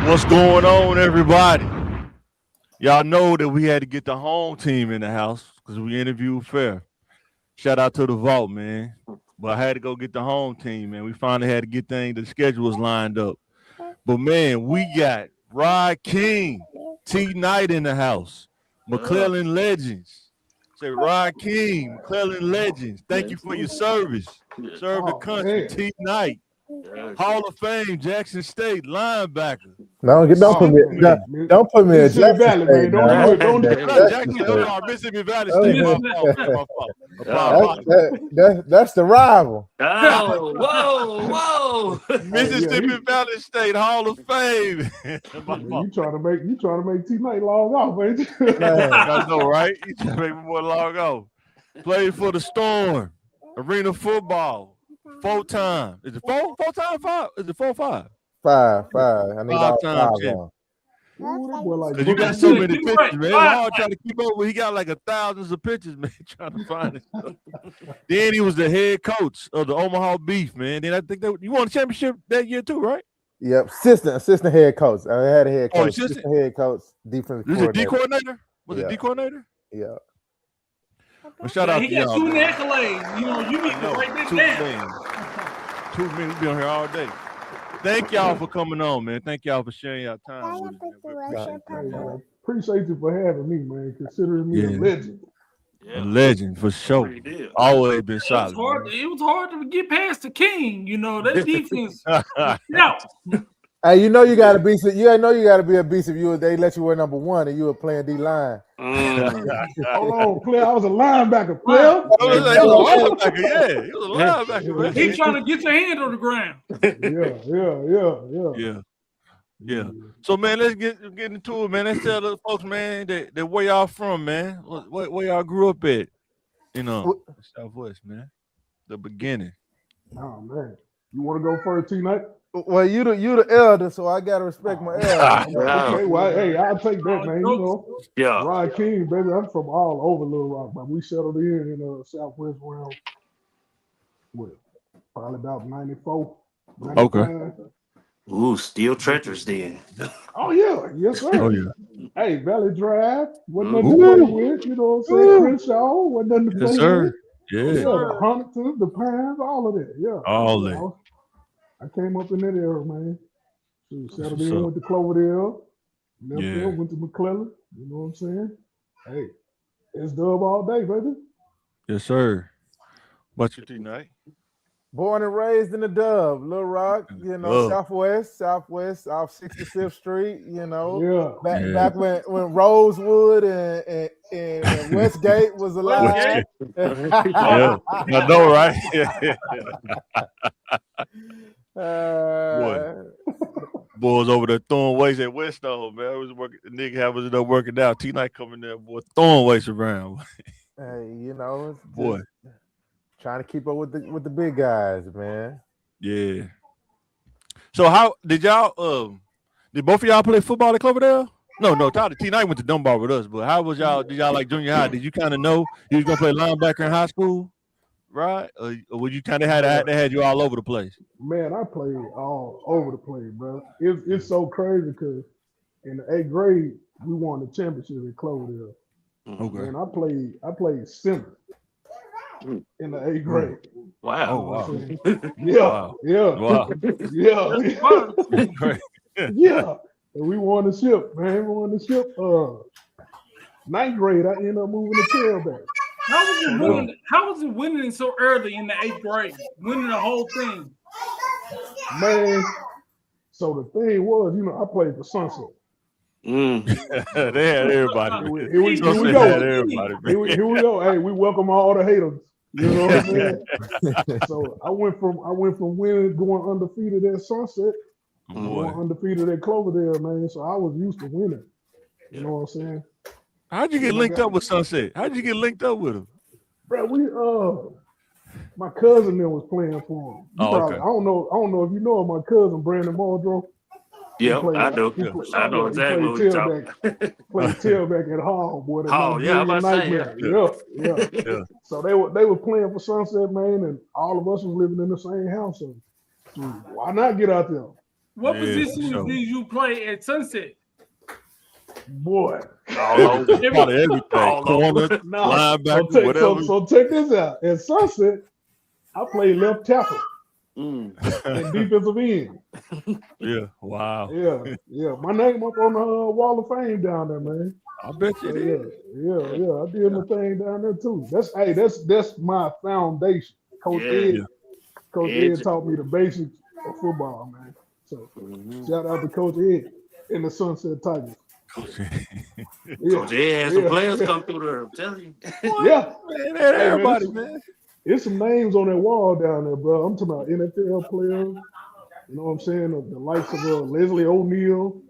What's going on, everybody? Y'all know that we had to get the home team in the house because we interviewed Fair. Shout out to the Vault, man. But I had to go get the home team, man. We finally had to get things, the schedule was lined up. But man, we got Rod King, T Knight in the house, McClellan Legends. Say Rod King, McClellan Legends. Thank you for your service. Serve the country. T Knight, Hall of Fame, Jackson State linebacker. Don't put me in Mississippi Jackson Valley, man. State, Don't now. do it. Don't do Not it. Jackson State. I'm sorry, Mississippi Valley State. My fault. My fault. That's the rival. Whoa. Mississippi Valley State Hall of Fame. My Man, fault. you trying to make T Knight log off, ain't you? I know, right? You trying to make me more log off. Played for the Storm, Arena Football, 4 times. Is it 4? 4 times 5? Is it 4 or 5? 5. I need 5 all times, 5 yeah. on. Ooh, that boy like Because you got Booker so T. many pictures, man. It's hard trying to keep up with. He got like thousands of pictures, man, trying to find it. Then he was the head coach of the Omaha Beef, man. Then I think that you won a championship that year too, right? Yep, assistant head coach. I had a head Oh, coach. Assistant head coach, defensive This is a D coordinator. coordinator? Was it D coordinator? Yeah. Well, shout out He to got y'all. too many man. accolades. You know, you need to write this 2 down. million. 2 million. We be on here all day. Thank y'all for coming on, man. Thank y'all for sharing your time with us. Man. We appreciate Hey, that. appreciate you for having me, man. Considering me a legend. A legend for sure. Always been solid. It was hard to get past the King. You know, that defense. No. Hey, you know you gotta be. You know you gotta be a beast if they let you wear number 1 and you were playing D line. Hold on, player. I was a linebacker, player. He was a linebacker, yeah. He was a linebacker, man. He's trying to get your hand on the ground. Yeah. So man, let's get into it, man. Let's tell the folks, man, that where y'all from, man. Where y'all grew up at. You know, Southwest, man. The beginning. Oh man. You want to go first, T Knight? Well, you the elder, so I gotta respect my elder. Okay, well, hey, I'll take that, man. You know, Yeah. Rod King, baby. I'm from all over Little Rock, but we settled in Southwest around, probably about 94. 95. Okay. Ooh, steel treacherous then. Oh yeah, yes sir. Oh yeah. Hey, Valley Drive wasn't nothing to play with. You know what I'm saying? Crenshaw wasn't nothing to play Yes, sir. with. Yeah. The Huntington, the Pines, all of that. Yeah. All that. I came up in that era, man. So settled what's in, up. went to Cloverdale, left Yeah. there, went to McClellan. You know what I'm saying? Hey, it's dub all day, baby. Yes, sir. What you think, Knight? Born and raised in the Dub, Little Rock, you know, Southwest, off 65th Street, you know. Back when Rosewood and Westgate was alive. Yeah, I know, right? Boys over there throwing weights at Weststone, man. I was working. The nigga was up working out. T Knight coming there, boy, throwing weights around. Hey, you know, it's boy, trying to keep up with the big guys, man. Yeah. So how did y'all? Did both of y'all play football at Cloverdale? No. Tyler T Knight went to Dunbar with us, but how was y'all? Did y'all like junior high? Did you kind of know you was gonna play linebacker in high school, right? Or would you kind of had you all over the place? Man, I played all over the place, bro. It's so crazy because in the 8th grade we won the championship at Cloverdale. Okay. And I played center in the 8th grade. Wow. Oh, wow. Yeah. And we won the ship, man. We won the ship. 9th grade, I ended up moving to tailback. How was it winning so early in the 8th grade? Winning the whole thing. Man, so the thing was, you know, I played for Sunset. They had everybody. Here we go. Here we go. Hey, we welcome all the haters. You know what I'm saying? So I went from winning, going undefeated at Sunset, going undefeated at Cloverdale, man. So I was used to winning. You know what I'm saying? How'd you get linked up with Sunset? How'd you get linked up with him? Bro, my cousin there was playing for him. I don't know if you know my cousin Brandon Muldrow. Yeah, I know. I know exactly what you're talking about. Played tailback at Hall, boy. Hall, yeah, I'm about to say, yeah. So they were playing for Sunset, man, and all of us was living in the same house. So why not get out there? What position did you play at Sunset? Boy. Everything. Corner, linebacker, whatever. So check this out. At Sunset, I played left tackle and defensive end. Yeah, wow. Yeah. My name up on the Wall of Fame down there, man. I bet you did. Yeah. I did my thing down there too. That's my foundation. Coach Ed taught me the basics of football, man. So shout out to Coach Ed and the Sunset Tigers. Coach Ed had some players come through there. I'm telling you. Yeah, man, everybody, man. There's some names on that wall down there, bro. I'm talking about NFL players. You know what I'm saying? The likes of Leslie O'Neal,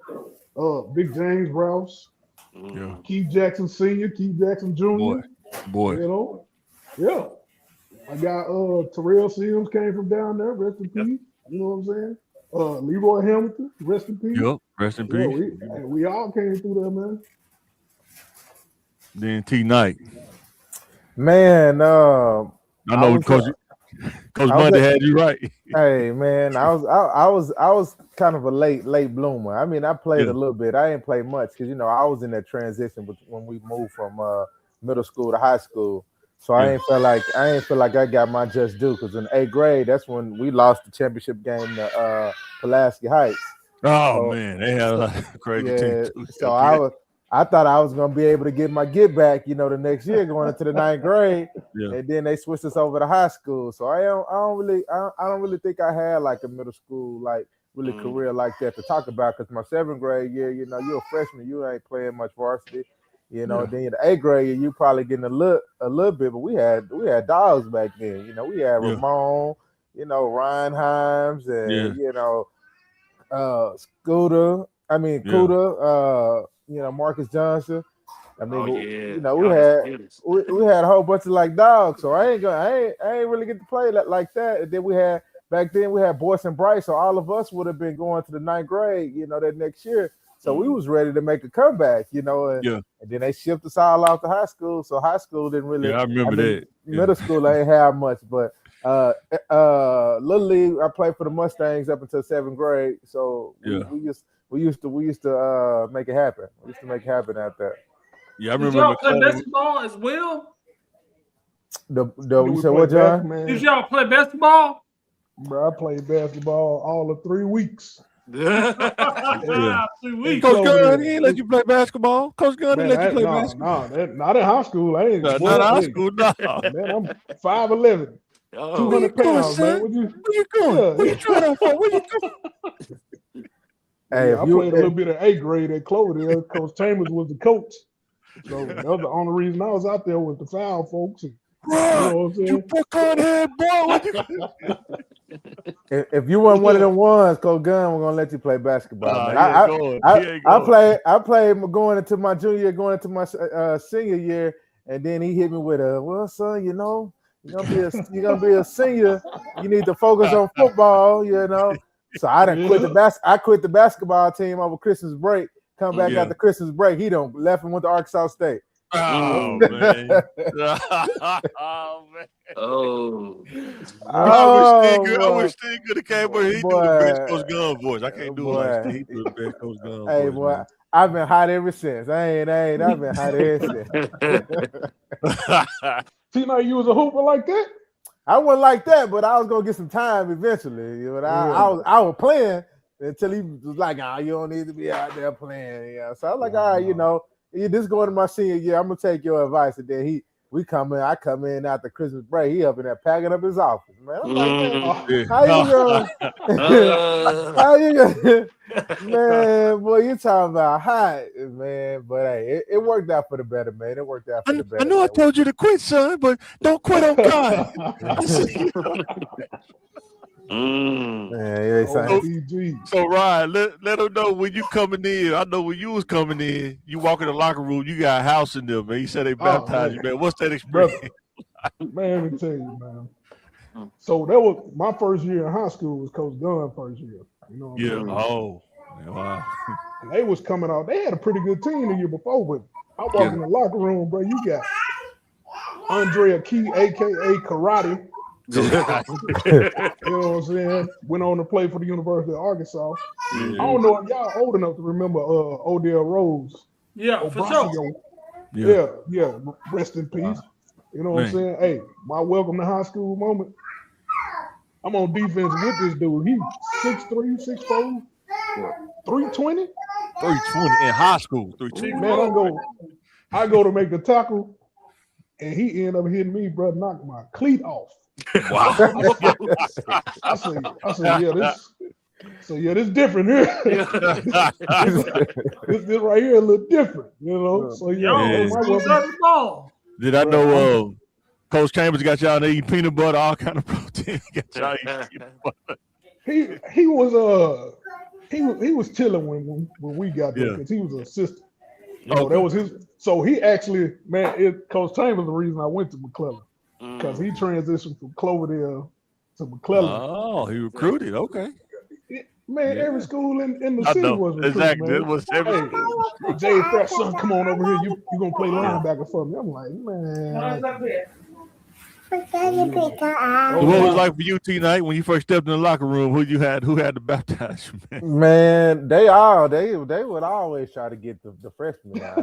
Big James Rouse, Keith Jackson Sr., Keith Jackson Jr. Boy. You know? Yeah. I got Terrell Sims came from down there, rest in peace. You know what I'm saying? Leroy Hamilton, rest in peace. Yep, rest in peace. We all came through there, man. Then T Knight. Man, I know Coach Monday had you right. Hey man, I was kind of a late bloomer. I mean, I played a little bit. I didn't play much because I was in that transition when we moved from middle school to high school. So I ain't feel like I got my just due because in 8th grade, that's when we lost the championship game to Pulaski Heights. Man, they had a crazy team too. So I thought I was gonna be able to get my get back, the next year going into the 9th grade, and then they switched us over to high school. So I don't really think I had like a middle school career like that to talk about because my 7th grade year, you're a freshman, you ain't playing much varsity. Then in the 8th grade year, you probably getting a little bit, but we had dogs back then. We had Ramon, Ryan Himes, and Scooter. I mean Cuda. Marcus Johnson. I mean, we had a whole bunch of like dogs. So I ain't really get to play like that. And then we had Boyce and Bryce. So all of us would have been going to the 9th grade, that next year. So we was ready to make a comeback, and then they shipped us all out to high school. So high school didn't really. Yeah, I remember that. Middle school I ain't have much, but Little League I played for the Mustangs up until 7th grade. So we used to make it happen. We used to make it happen out there. Yeah, I remember. Did y'all play basketball as well? You said what, John? Did y'all play basketball? Bro, I played basketball all of 3 weeks. 3 weeks. Coach Gunn, he ain't let you play basketball. Coach Gunn didn't let you play basketball. Not in high school. I ain't. Not in high school, no. Man, I'm 5'11", 200 pounds, man. Where you going? What you trying to for? Where you going? Hey, I played a little bit of 8th grade at Cloverdale. Coach Chambers was the coach. So that was the only reason I was out there with the foul folks. You fuck on head, boy. If you weren't one of them ones, Coach Gunn, we're gonna let you play basketball. I played going into my junior year, going into my senior year, and then he hit me with well, son, you're gonna be a senior. You need to focus on football, So I didn't quit I quit the basketball team over Christmas break. Come back after Christmas break. He left and went to Arkansas State. Oh man! I wish Steve could have came where he do the best Coach Gunn voice. I can't do it like Steve do the best Coach Gunn voice. Hey boy, I've been hot ever since. I've been hot ever since. Tina, you was a hooper like that? I wasn't like that, but I was gonna get some time eventually. I was playing until he was like, you don't need to be out there playing. So I was like, all right, this going to my senior year, I'm gonna take your advice. And then I come in after Christmas break. He up in there packing up his office, man. I'm like, how you going? Man, boy, you talking about hot, man. But hey, it worked out for the better, man. It worked out for the better. I know I told you to quit, son, but don't quit on God. So Ryan, let them know when you coming in. I know when you was coming in, you walk in the locker room, you got a house in there, man. You said they baptized you, man. What's that experience? Man, let me tell you, man. So that was my first year in high school. Was Coach Gunn first year. Wow. They was coming out. They had a pretty good team the year before, but I walk in the locker room, bro. You got Andrea Key, aka Karate. You know what I'm saying? Went on to play for the University of Arkansas. I don't know if y'all old enough to remember Odell Rose. Yeah, for sure. Yeah. Rest in peace. You know what I'm saying? Hey, my welcome to high school moment. I'm on defense with this dude. He's 6'3", 6'4", 320. 320 in high school. 320. Man, I go to make the tackle, and he end up hitting me, bro. Knocked my cleat off. Wow. I say, this different here. this right here a little different, you know. So Did I know Coach Chambers got y'all eating peanut butter, all kind of protein? Got y'all eating peanut butter. He was chilling when we got there because he was an assistant. You know, that was his. So he actually, man, Coach Chambers the reason I went to McClellan because he transitioned from Cloverdale to McClellan. Oh, he recruited. Okay. Man, every school in the city was recruiting. Exactly. Man. It was every school. Jay Fresh, son, come on over here. You gonna play linebacker for me? I'm like, man. What was it like for you, T-Night, when you first stepped in the locker room? Who had to baptize you, man? Man, they would always try to get the freshmen out.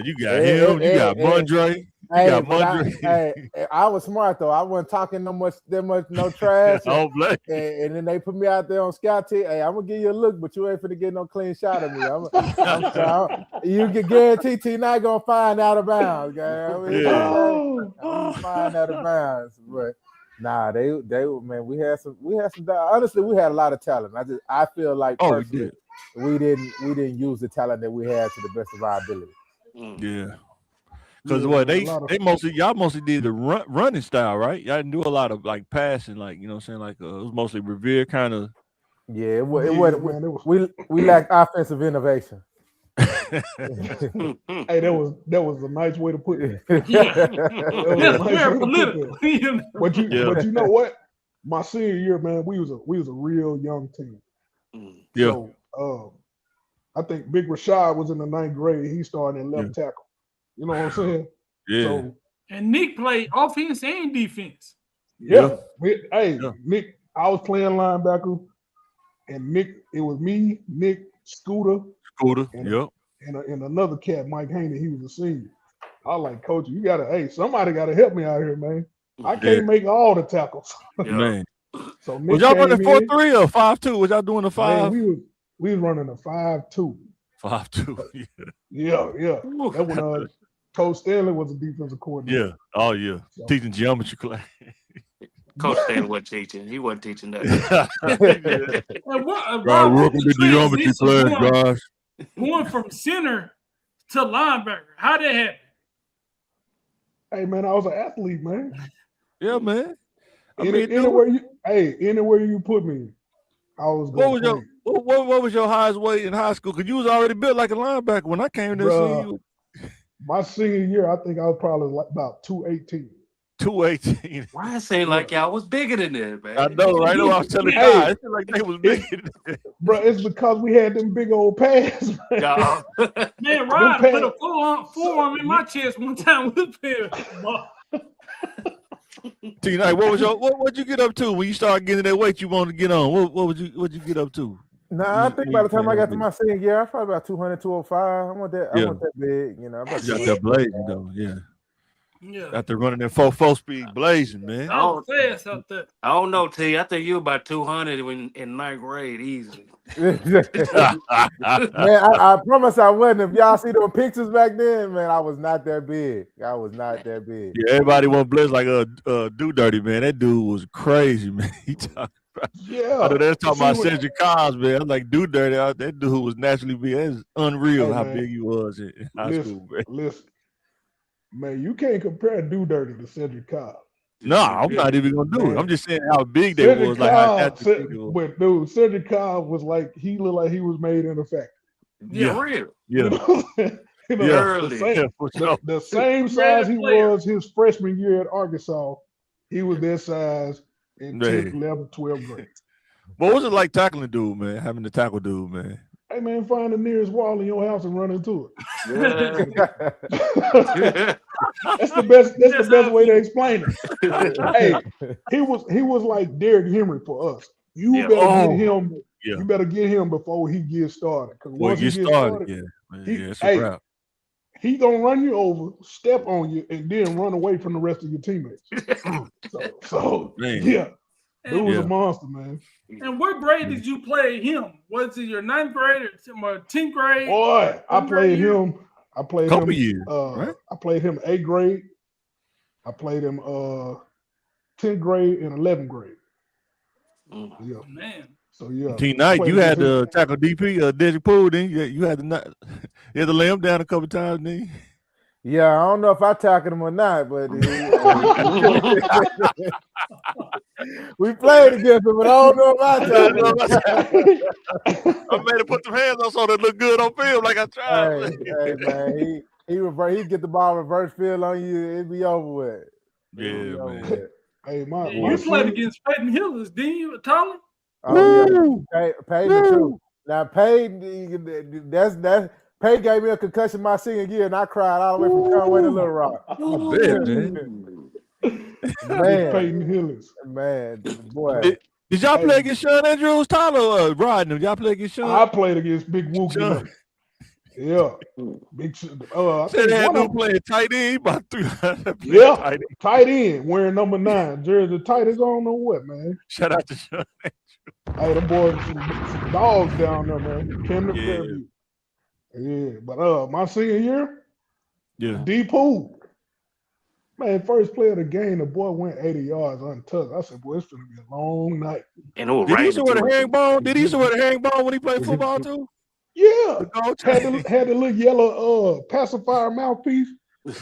You got him, you got Mondre. I was smart though. I wasn't talking that much no trash. And then they put me out there on scout team. Hey, I'm gonna give you a look, but you ain't finna get no clean shot of me. You can guarantee T-Night gonna find out of bounds, guy. I'm find out of bounds, but nah, they man, we had some. Honestly, we had a lot of talent. I feel like we didn't use the talent that we had to the best of our ability. Yeah. Because y'all mostly did the running style, right? Y'all didn't do a lot of like passing, like you know what I'm saying, like it was mostly Revere kind of. Yeah, we lacked offensive innovation. Hey, that was a nice way to put it. But you know what? My senior year, man, we was a real young team. Yeah. So I think Big Rashad was in the 9th grade. He started in left tackle. You know what I'm saying? Yeah. So, and Nick played offense and defense. Yeah. Nick, I was playing linebacker, and Nick, it was me, Nick, Scooter, and another cat, Mike Haney. He was a senior. I was like, Coach, somebody gotta help me out here, man. I can't make all the tackles. Man. So Nick was y'all running 4-3 or 5-2? Was y'all doing the 5? Man, we was running a 5-2. 5-2. Yeah. That when Coach Stanley was a defensive coordinator. Yeah. Oh yeah. So, teaching geometry class. Coach Stanley wasn't teaching. He wasn't teaching that. Welcome to geometry class, guys. Going from center to linebacker. How did that happen? Hey man, I was an athlete, man. Yeah, man. Anywhere you put me, I was going. What was your highest weight in high school? Because you was already built like a linebacker when I came to see you. My senior year, I think I was probably like about 218. 218. Why it seemed like y'all was bigger than that, man? I know, right? I was telling you, it seemed like they was bigger than that. Bro, it's because we had them big old pads. Man, Ryan put a forearm in my chest one time with him. T-Night, what'd you get up to when you started getting that weight you wanted to get on? What'd you get up to? Nah, I think by the time I got to my senior year, I was probably about 200, 205. I want that big, you know. You got that blazing though, yeah. After running that 4.4 speed blazing, man. I don't know, T. I think you were about 200 in 9th grade easily. Man, I promise I wasn't. If y'all see those pictures back then, man, I was not that big. Yeah, everybody want Blitz like Do Dirty, man. That dude was crazy, man. He talking about. Yeah, I know they're talking about Cedric Cobbs, man. I'm like, Do Dirty, that dude was naturally big. It's unreal how big he was in high school, man. Listen, man, you can't compare Do Dirty to Cedric Cobbs. No, I'm not even gonna do it. I'm just saying how big they was, like how big it was. But dude, Cedric Cobbs was like he looked like he was made in a factory. Real. Yeah. The same size he was his freshman year at Arkansas, he was their size in 10th, 11th, 12th grade. What was it like tackling dude, man? Having to tackle dude, man? Hey man, find the nearest wall in your house and run into it. That's the best. That's the best way to explain it. Hey, he was like Derrick Henry for us. You better get him. Yeah. You better get him before he gets started. Because once he gets started, it's a wrap. He gonna run you over, step on you, and then run away from the rest of your teammates. so yeah, dude was a monster, man. And what grade did you play him? Was it your 9th grade or 10th grade? Boy, I played him. I played couple him. Years, right? I played him 8th grade. I played him 10th grade and 11th grade. Yeah, man. So yeah. Tonight you had to tackle DP Desi Poole, then you had to lay him down a couple times, then. Yeah, I don't know if I tackled him or not, but we played against him, but I don't know if I tackled him. I made him put some hands on so that look good on film, like I tried. Hey man, he get the ball reverse field on you, it'd be over with. Yeah, man. Hey, you played against Peyton Hillis, didn't you, Tyler? Oh yeah, Peyton too. Now Peyton, that's Peyton gave me a concussion my senior year, and I cried all the way from Conway to Little Rock. Man, Peyton Hillis. Man, boy. Did y'all play against Sean Andrews, Tyler, or Rodney? Did y'all play against Sean? I played against Big Wookie. Yeah, big. I said they had no playing tight end, about 300. Yeah, tight end wearing number 9 jersey. Tight is on what, man? Shout out to Sean. Hey, the boys, some dogs down there, man. Camden Fairview. Yeah, but my senior year, D Poole. Man, first play of the game, the boy went 80 yards untouched. I said, boy, it's gonna be a long night. And did he used to wear the herringbone? Did he used to wear the herringbone when he played football too? Yeah, had the little yellow pacifier mouthpiece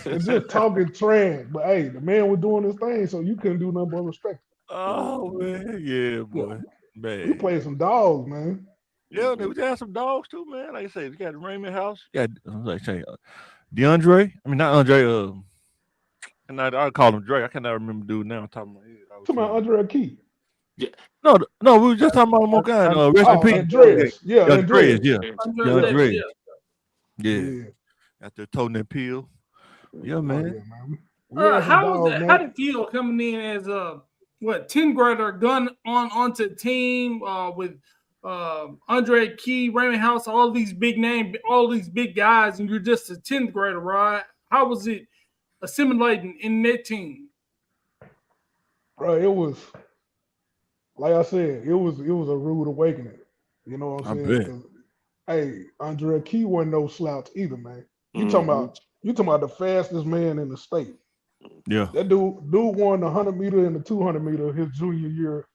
and just talking trash. But hey, the man was doing his thing, so you couldn't do nothing but respect him. Oh man, yeah, boy, man. We played some dogs, man. Yeah, we had some dogs too, man. Like I said, we got the Raymond House. Yeah, like say DeAndre. I mean, not Andre. And I call him Drake. I cannot remember dude now. Top of my head. Talking about Andre Key. Yeah. No, we were just talking about him on kind. Rest in peace. Andreas. Yeah, Andreas. Yeah. Andreas. Yeah. After toting that pill. Yeah, man. How was that? How did it feel coming in as a 10th grader going onto the team with Andre Key, Raymond House, all these big names, all these big guys, and you're just a 10th grader, right? How was it assimilating in that team? Bro, it was like I said, it was a rude awakening. You know what I'm saying? Hey, Andre Key wasn't no slouch either, man. You talking about the fastest man in the state. Yeah. That dude won the 100 meter and the 200 meter his junior year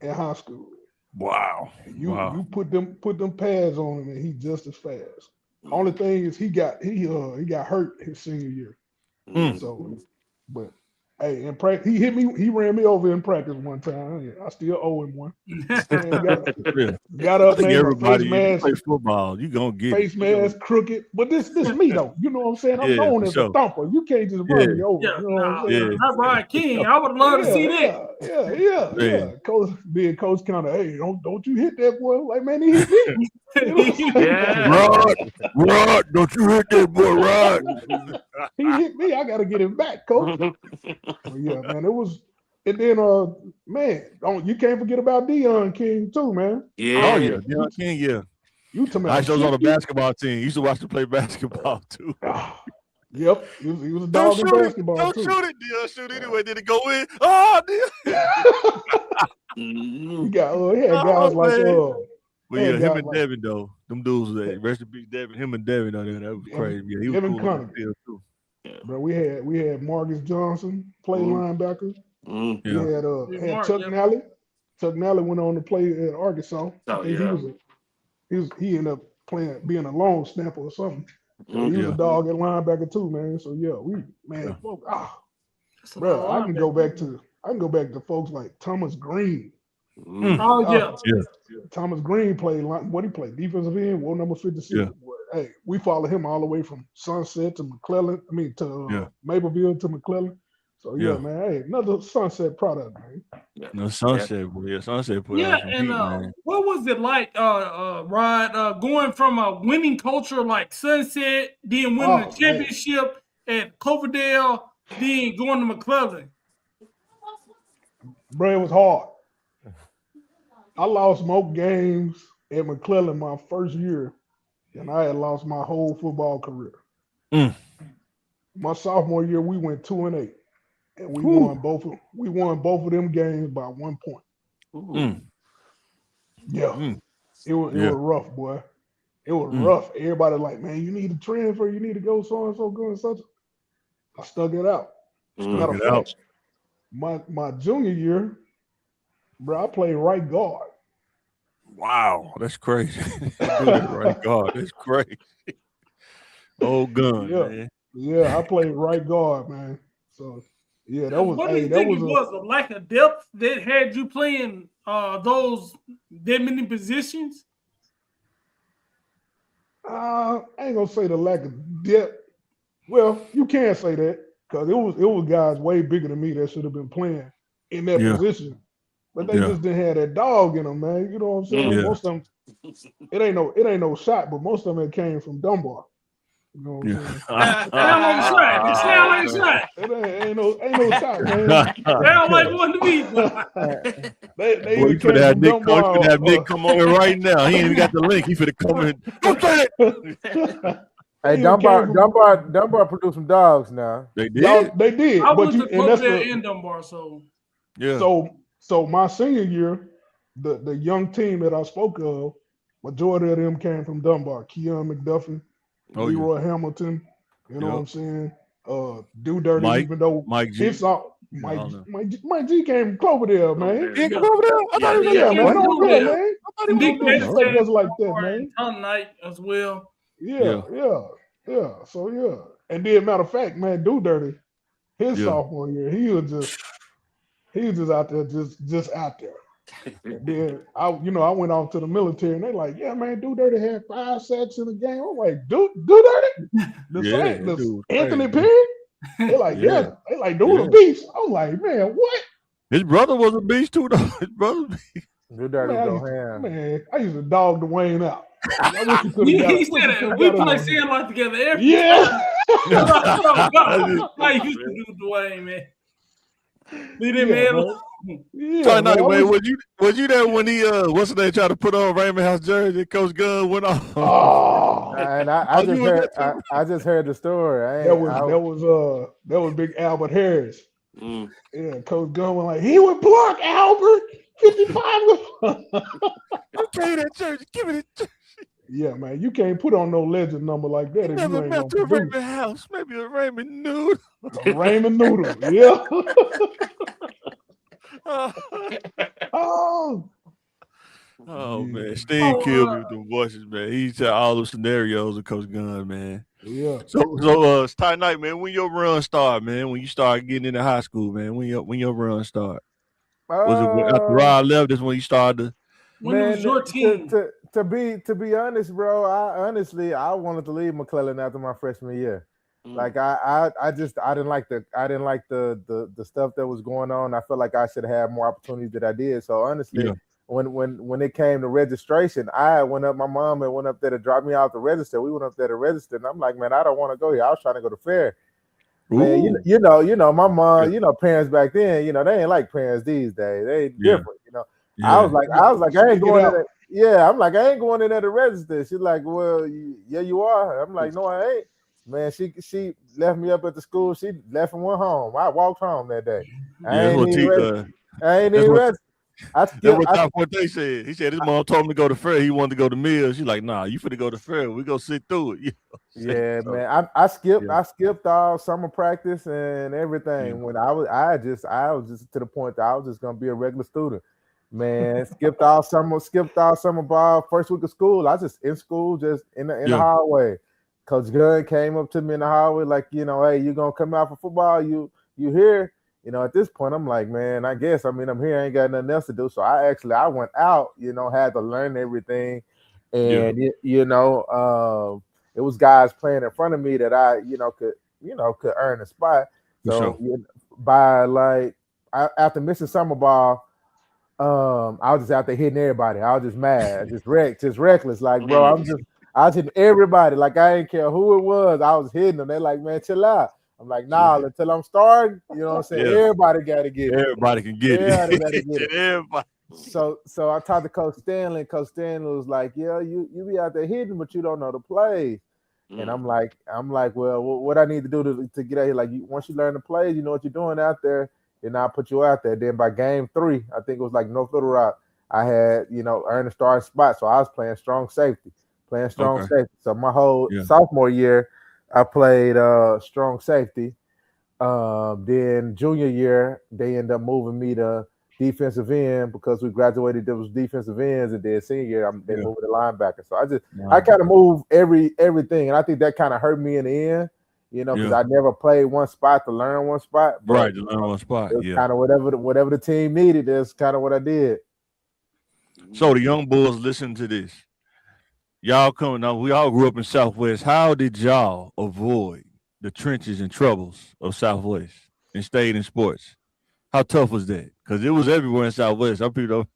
in high school. Wow. You put them pads on him and he just as fast. Only thing is he got hurt his senior year. So, but hey, in practice, he hit me. He ran me over in practice one time. I still owe him one. Got up, man. Everybody play football. You gonna get face mask crooked, but this me though. You know what I'm saying? I'm known as a thumper. You can't just run me over. Yeah, you know what I'm saying? Not Ryan King. I would love to see that. Yeah. Coach kind of, hey, don't you hit that boy? Like, man, he hit me. Rod, don't you hit that boy, Rod. He hit me. I gotta get him back, coach. Yeah, man, it was. And then, man, you can't forget about Deion King too, man. Yeah, Deion King, yeah. You talking I was on the basketball team. You used to watch him play basketball too. Yep, he was a dog in basketball don't too. Shoot it, Deion. Shoot anyway. Did it go in? Oh, Deion. He had guys like But yeah, him and Devin though, them dudes. Rest in peace, Devin. Him and Devin out there, that was crazy. Yeah, he was cool on the field too. Bro, we had Marcus Johnson play linebacker. We had Chuck Nally. Chuck Nally went on to play at Arkansas. He ended up being a long snapper or something. He was a dog at linebacker too, man. So bro, I can go back to folks like Thomas Green. Thomas Green played what he played defensive end, war number 56. Yeah. Hey, we follow him all the way from Sunset to McClellan. I mean to Mapleville to McClellan. So yeah, man. Hey, another Sunset product, man. No Sunset, boy. Yeah, Sunset put out some and heat, man. what was it like, Rod, going from a winning culture like Sunset, then winning the championship at Cloverdale, then going to McClellan? Bro, it was hard. I lost more games at McClellan my first year than I had lost my whole football career. My sophomore year, we went 2-8, and we won both. We won both of them games by 1 point. Yeah, it was rough, boy. It was rough. Everybody like, man, you need to transfer. You need to go so and so, go and such. I stuck it out. Matter of fact, my junior year, bro, I played right guard. Wow, that's crazy. Right guard, that's crazy. Old gun, man. Yeah, I played right guard, man. So yeah, that was. What do you think it was? A lack of depth that had you playing that many positions? I ain't gonna say the lack of depth. Well, you can say that because it was guys way bigger than me that should have been playing in that position, but they just didn't have that dog in them, man. You know what I'm saying? Most of them, it ain't no shot, but most of them came from Dunbar. You know what I'm saying? Sound like a shot. It sound like a shot. It ain't no shot, man. Sound like one to me. They boy, you could have Nick, Nick come on right now. He ain't even got the link. He finna come in. Go get it. Hey, Dunbar produced some dogs now. They did. They did. I went to Cloverdale and Dunbar, so yeah. So my senior year, the young team that I spoke of, majority of them came from Dunbar. Keon McDuffie, Leroy Hamilton. You know what I'm saying? Do Dirty, Mike, even though Mike G. it's all Mike G came from Cloverdale, man. He came from Cloverdale? I thought he was man. man. I thought he was just like that, man. Night as well. Yeah. So yeah. And then matter of fact, man, Do Dirty, his sophomore year, he was just out there, just out there. And then I went off to the military and they like, yeah, man, Do Dirty had 5 sacks in the game. I'm like, Do Dirty? The Anthony Perry? They're like, yeah. They like, dude, a beast. I was like, man, what? His brother was a beast too, though. His brother. Do Dirty go ham. Man, I used to dog Dwayne out. He said it. We play Sandlot together every time. I used to do Dwayne, man. Leave him alone. Man, was you there when he what's the name tried to put on Raymond House jersey? Coach Gunn went off. Oh, and I just heard the story. That was Big Albert Harris. Yeah, Coach Gunn was like, he would block Albert 55. Okay, that jersey, give me the jersey. Yeah, man, you can't put on no legend number like that. Never met to Raymond House, maybe a Raymond Noodle. Raymond Noodle, yeah. Oh man, Steve killed me with the voices, man. He said all the scenarios of Coach Gunn, man. Yeah. So it's Ty Night, man. When your run start, man? When you start getting into high school, man? When your run start? Was it after Rod left? That's when you started. When it was your team. To be honest, bro, I wanted to leave McClellan after my freshman year. Like I didn't like the stuff that was going on. I felt like I should have more opportunities than I did. So honestly, when it came to registration, my mom went up there to drop me off to register. We went up there to register, and I'm like, man, I don't want to go here. I was trying to go to fair. Man, you know, my mom, parents back then, they ain't like parents these days. They different, I was like, I ain't going in there. Yeah, I'm like, I ain't going in there to register. She's like, well, yeah, you are. I'm like, no, I ain't. Man, she left me up at the school. She left and went home. I walked home that day. I ain't even registered. That's what they said. He said his mom told him to go to fair. He wanted to go to Mills. She's like, nah, you finna go to fair. We go sit through it. Yeah, man. I skipped all summer practice and everything. When I was just to the point that I was just gonna be a regular student. Man, skipped all summer ball. First week of school, I just in school, just in the hallway. Coach Gunn came up to me in the hallway, like, hey, you gonna come out for football? You here? At this point, I'm like, man, I guess. I'm here. I ain't got nothing else to do. So I went out. Had to learn everything, and it was guys playing in front of me that I could earn a spot. So by like after missing summer ball, I was just out there hitting everybody. I was just mad, just reckless. Like, bro, I was hitting everybody. Like, I didn't care who it was. I was hitting them. They're like, man, chill out. I'm like, nah, until I'm starting, you know what I'm saying? Yeah. Everybody got to get it. Everybody can get Everybody it. got to get it. Everybody. So I talked to Coach Stanley, and Coach Stanley was like, yeah, you be out there hitting, but you don't know the plays. And I'm like, well, what I need to do to get out here? Like, once you learn the plays, you know what you're doing out there, and I'll put you out there. Then by game 3, I think it was like North Little Rock, I had, earned a starting spot. So I was playing strong safety. Safety. So my whole sophomore year, I played strong safety. Then junior year, they ended up moving me to defensive end because we graduated. There was defensive ends, and then senior year, they moved to linebacker. So I kind of moved everything, and I think that kind of hurt me in the end, because I never played one spot to learn one spot. Right, to learn one spot. It was kind of whatever the team needed. That's kind of what I did. So the young bulls, listen to this. Y'all coming up. We all grew up in Southwest. How did y'all avoid the trenches and troubles of Southwest and stayed in sports? How tough was that? Because it was everywhere in Southwest. Some people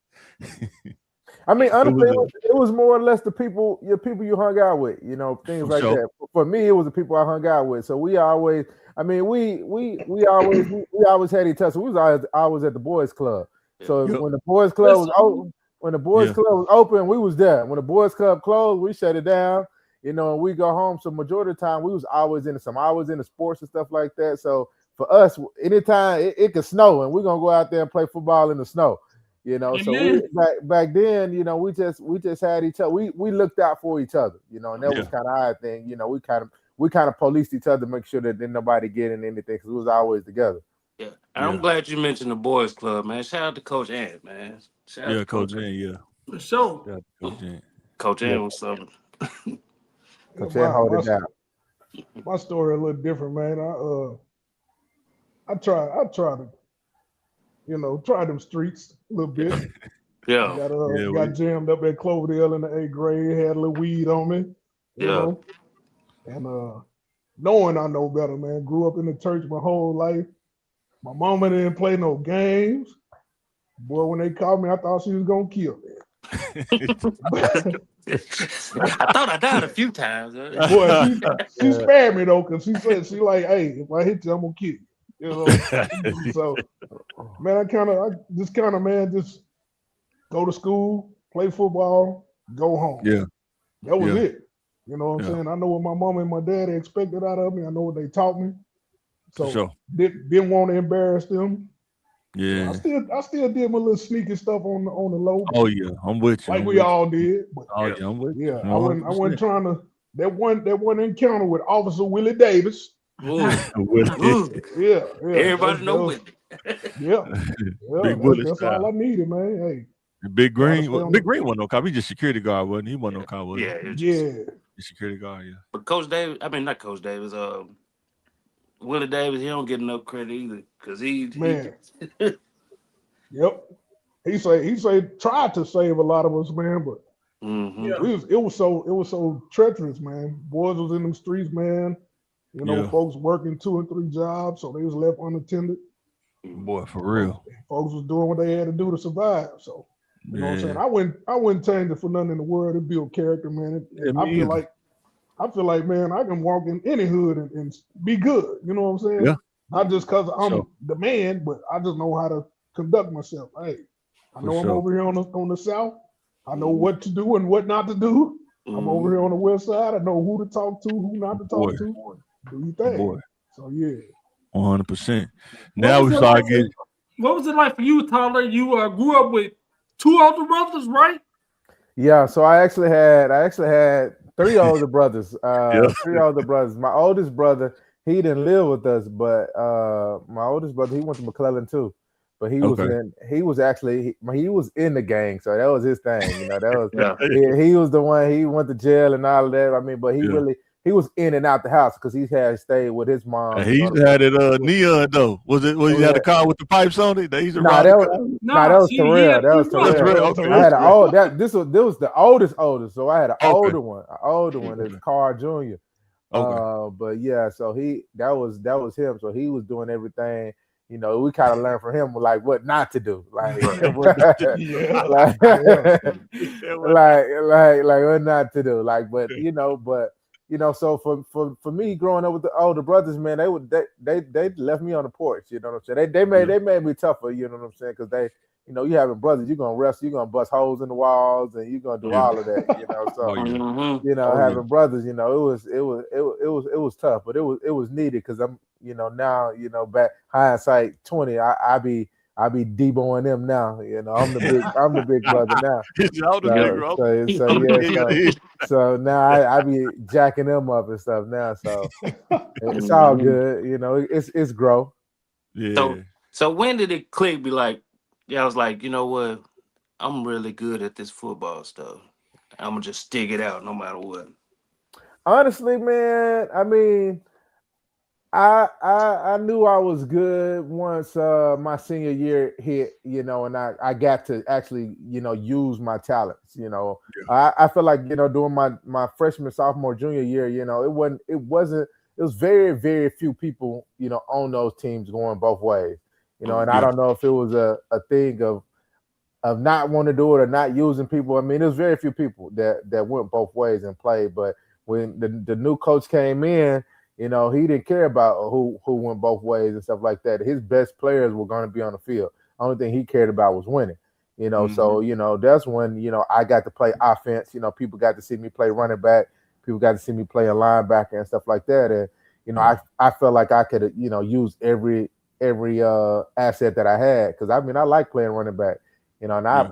I mean, honestly, it was more or less the people you hung out with, things like that. For me, it was the people I hung out with. So we always, we always had each other. So we was always at the boys' club. So when the boys' club was open, club was open, we was there. When the boys' club closed, we shut it down. And we go home. So majority of the time, we was always into the sports and stuff like that. So for us, anytime it could snow, and we're gonna go out there and play football in the snow. So back then, we just had each other. We looked out for each other, and that was kind of our thing. We kind of policed each other to make sure that didn't nobody get in anything because we was always together. Yeah, I'm glad you mentioned the boys' club, man. Shout out to Coach Ant, man. Shout out to Coach Ant, for sure. Coach Ant was something. Coach Ant hold it down. My story a little different, man. I try to, try them streets a little bit. Got jammed up at Cloverdale in the 8th grade, had a little weed on me. You know? And knowing I know better, man. Grew up in the church my whole life. My mama didn't play no games. Boy, when they called me, I thought she was gonna kill me. I thought I died a few times. Boy, she spared me though, because she said hey, if I hit you, I'm gonna kill you. So, man, I just go to school, play football, go home. Yeah, that was it. You know what I'm saying? I know what my mama and my daddy expected out of me. I know what they taught me. So didn't want to embarrass them. Yeah, I still did my little sneaky stuff on the low. Oh yeah, I'm with you. Like we all did. But, I'm with you. Yeah, I wasn't trying to. That one encounter with Officer Willie Davis. Yeah. Everybody know Willie. That's all I needed, man. Hey, Big Green. Big Green wasn't no cop. He just security guard, wasn't he? He wasn't no cop, was he? Yeah. Security guard, yeah. But Coach Davis, not Coach Davis. Willie Davis, he don't get enough credit either, because Yep. He tried to save a lot of us, man, but it was so treacherous, man. Boys was in them streets, man. Folks working 2 and 3 jobs, so they was left unattended. Boy, for real. Folks was doing what they had to do to survive. So you know what I'm saying? I wouldn't change it for nothing in the world. It build character, man. I feel like, man, I can walk in any hood and be good. You know what I'm saying? Yeah. Not just because I'm the man, but I just know how to conduct myself. Hey, I know I'm over here on the South. I know what to do and what not to do. I'm over here on the West Side. I know who to talk to, who not to talk to. Do you think? So, yeah. 100%. Now we start getting. What was it like for you, Tyler? You grew up with 2 older brothers, right? Yeah. So I actually had 3 older brothers. 3 older brothers. My oldest brother, he didn't live with us, but my oldest brother, he went to McClellan too. But he was in the gang, so that was his thing. He was the one. He went to jail and all of that. But he was in and out the house because he had stayed with his mom. He had it neon though. Was it? Was he had a car with the pipes on it? That was Terrell. That was Terrell. Okay. I had this was the oldest. So I had an older one. It's Carl Jr. Okay. But yeah, so that was him. So he was doing everything. you know, we kind of learned from him like what not to do, like, Yeah. like, like what not to do, like, but you know, so for me growing up with the older brothers, man, they left me on the porch, you know what I'm saying? They made me tougher, you know what I'm saying? Because they, you know, you having brothers, you're gonna wrestle, you're gonna bust holes in the walls, and you're gonna do all of that, you know. So you know, having brothers, you know, it was tough, but it was needed because I'm, you know, now, you know, back hindsight 20, I be deboing them now, you know. I'm the big brother now. So now I be jacking them up and stuff now. So it's all good, you know. It's growth. Yeah. So when did it click? Be like, yeah, I was like, you know what? I'm really good at this football stuff. I'm gonna just stick it out no matter what. Honestly, man, I mean, I knew I was good once my senior year hit, you know, and I got to actually, you know, use my talents, you know. I feel like, you know, during my freshman, sophomore, junior year, you know, it was very, very few people, you know, on those teams going both ways, you know, and I don't know if it was a thing of not wanting to do it or not using people. I mean, there's very few people that went both ways and played, but when the new coach came in, you know, he didn't care about who went both ways and stuff like that. His best players were going to be on the field. Only thing he cared about was winning, you know. So, you know, that's when, you know, I got to play offense. You know, people got to see me play running back. People got to see me play a linebacker and stuff like that. And, you know, I felt like I could, you know, use every asset that I had. Because, I mean, I like playing running back, you know, and I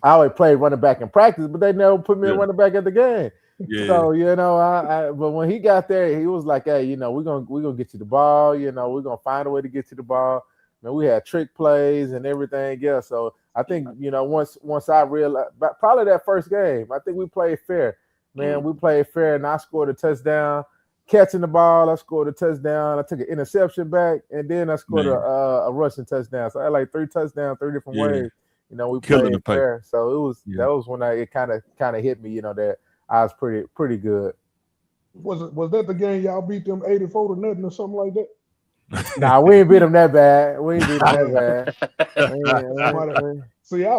always played running back in practice, but they never put me in running back at the game. Yeah. So, you know, but when he got there, he was like, hey, you know, we're gonna get you the ball, you know, we're gonna find a way to get you the ball. Man, we had trick plays and everything else. So I think, you know, once I realized, probably that first game, I think we played fair. Man, we played fair, and I scored a touchdown. Catching the ball, I scored a touchdown. I took an interception back, and then I scored a rushing touchdown. So I had like 3 touchdowns, 3 different ways. You know, we played fair. So that was when it kind of hit me, you know, that I was pretty good. Was that the game y'all beat them 84-0 or something like that? Nah, we ain't beat them that bad. We ain't beat them that bad. See, I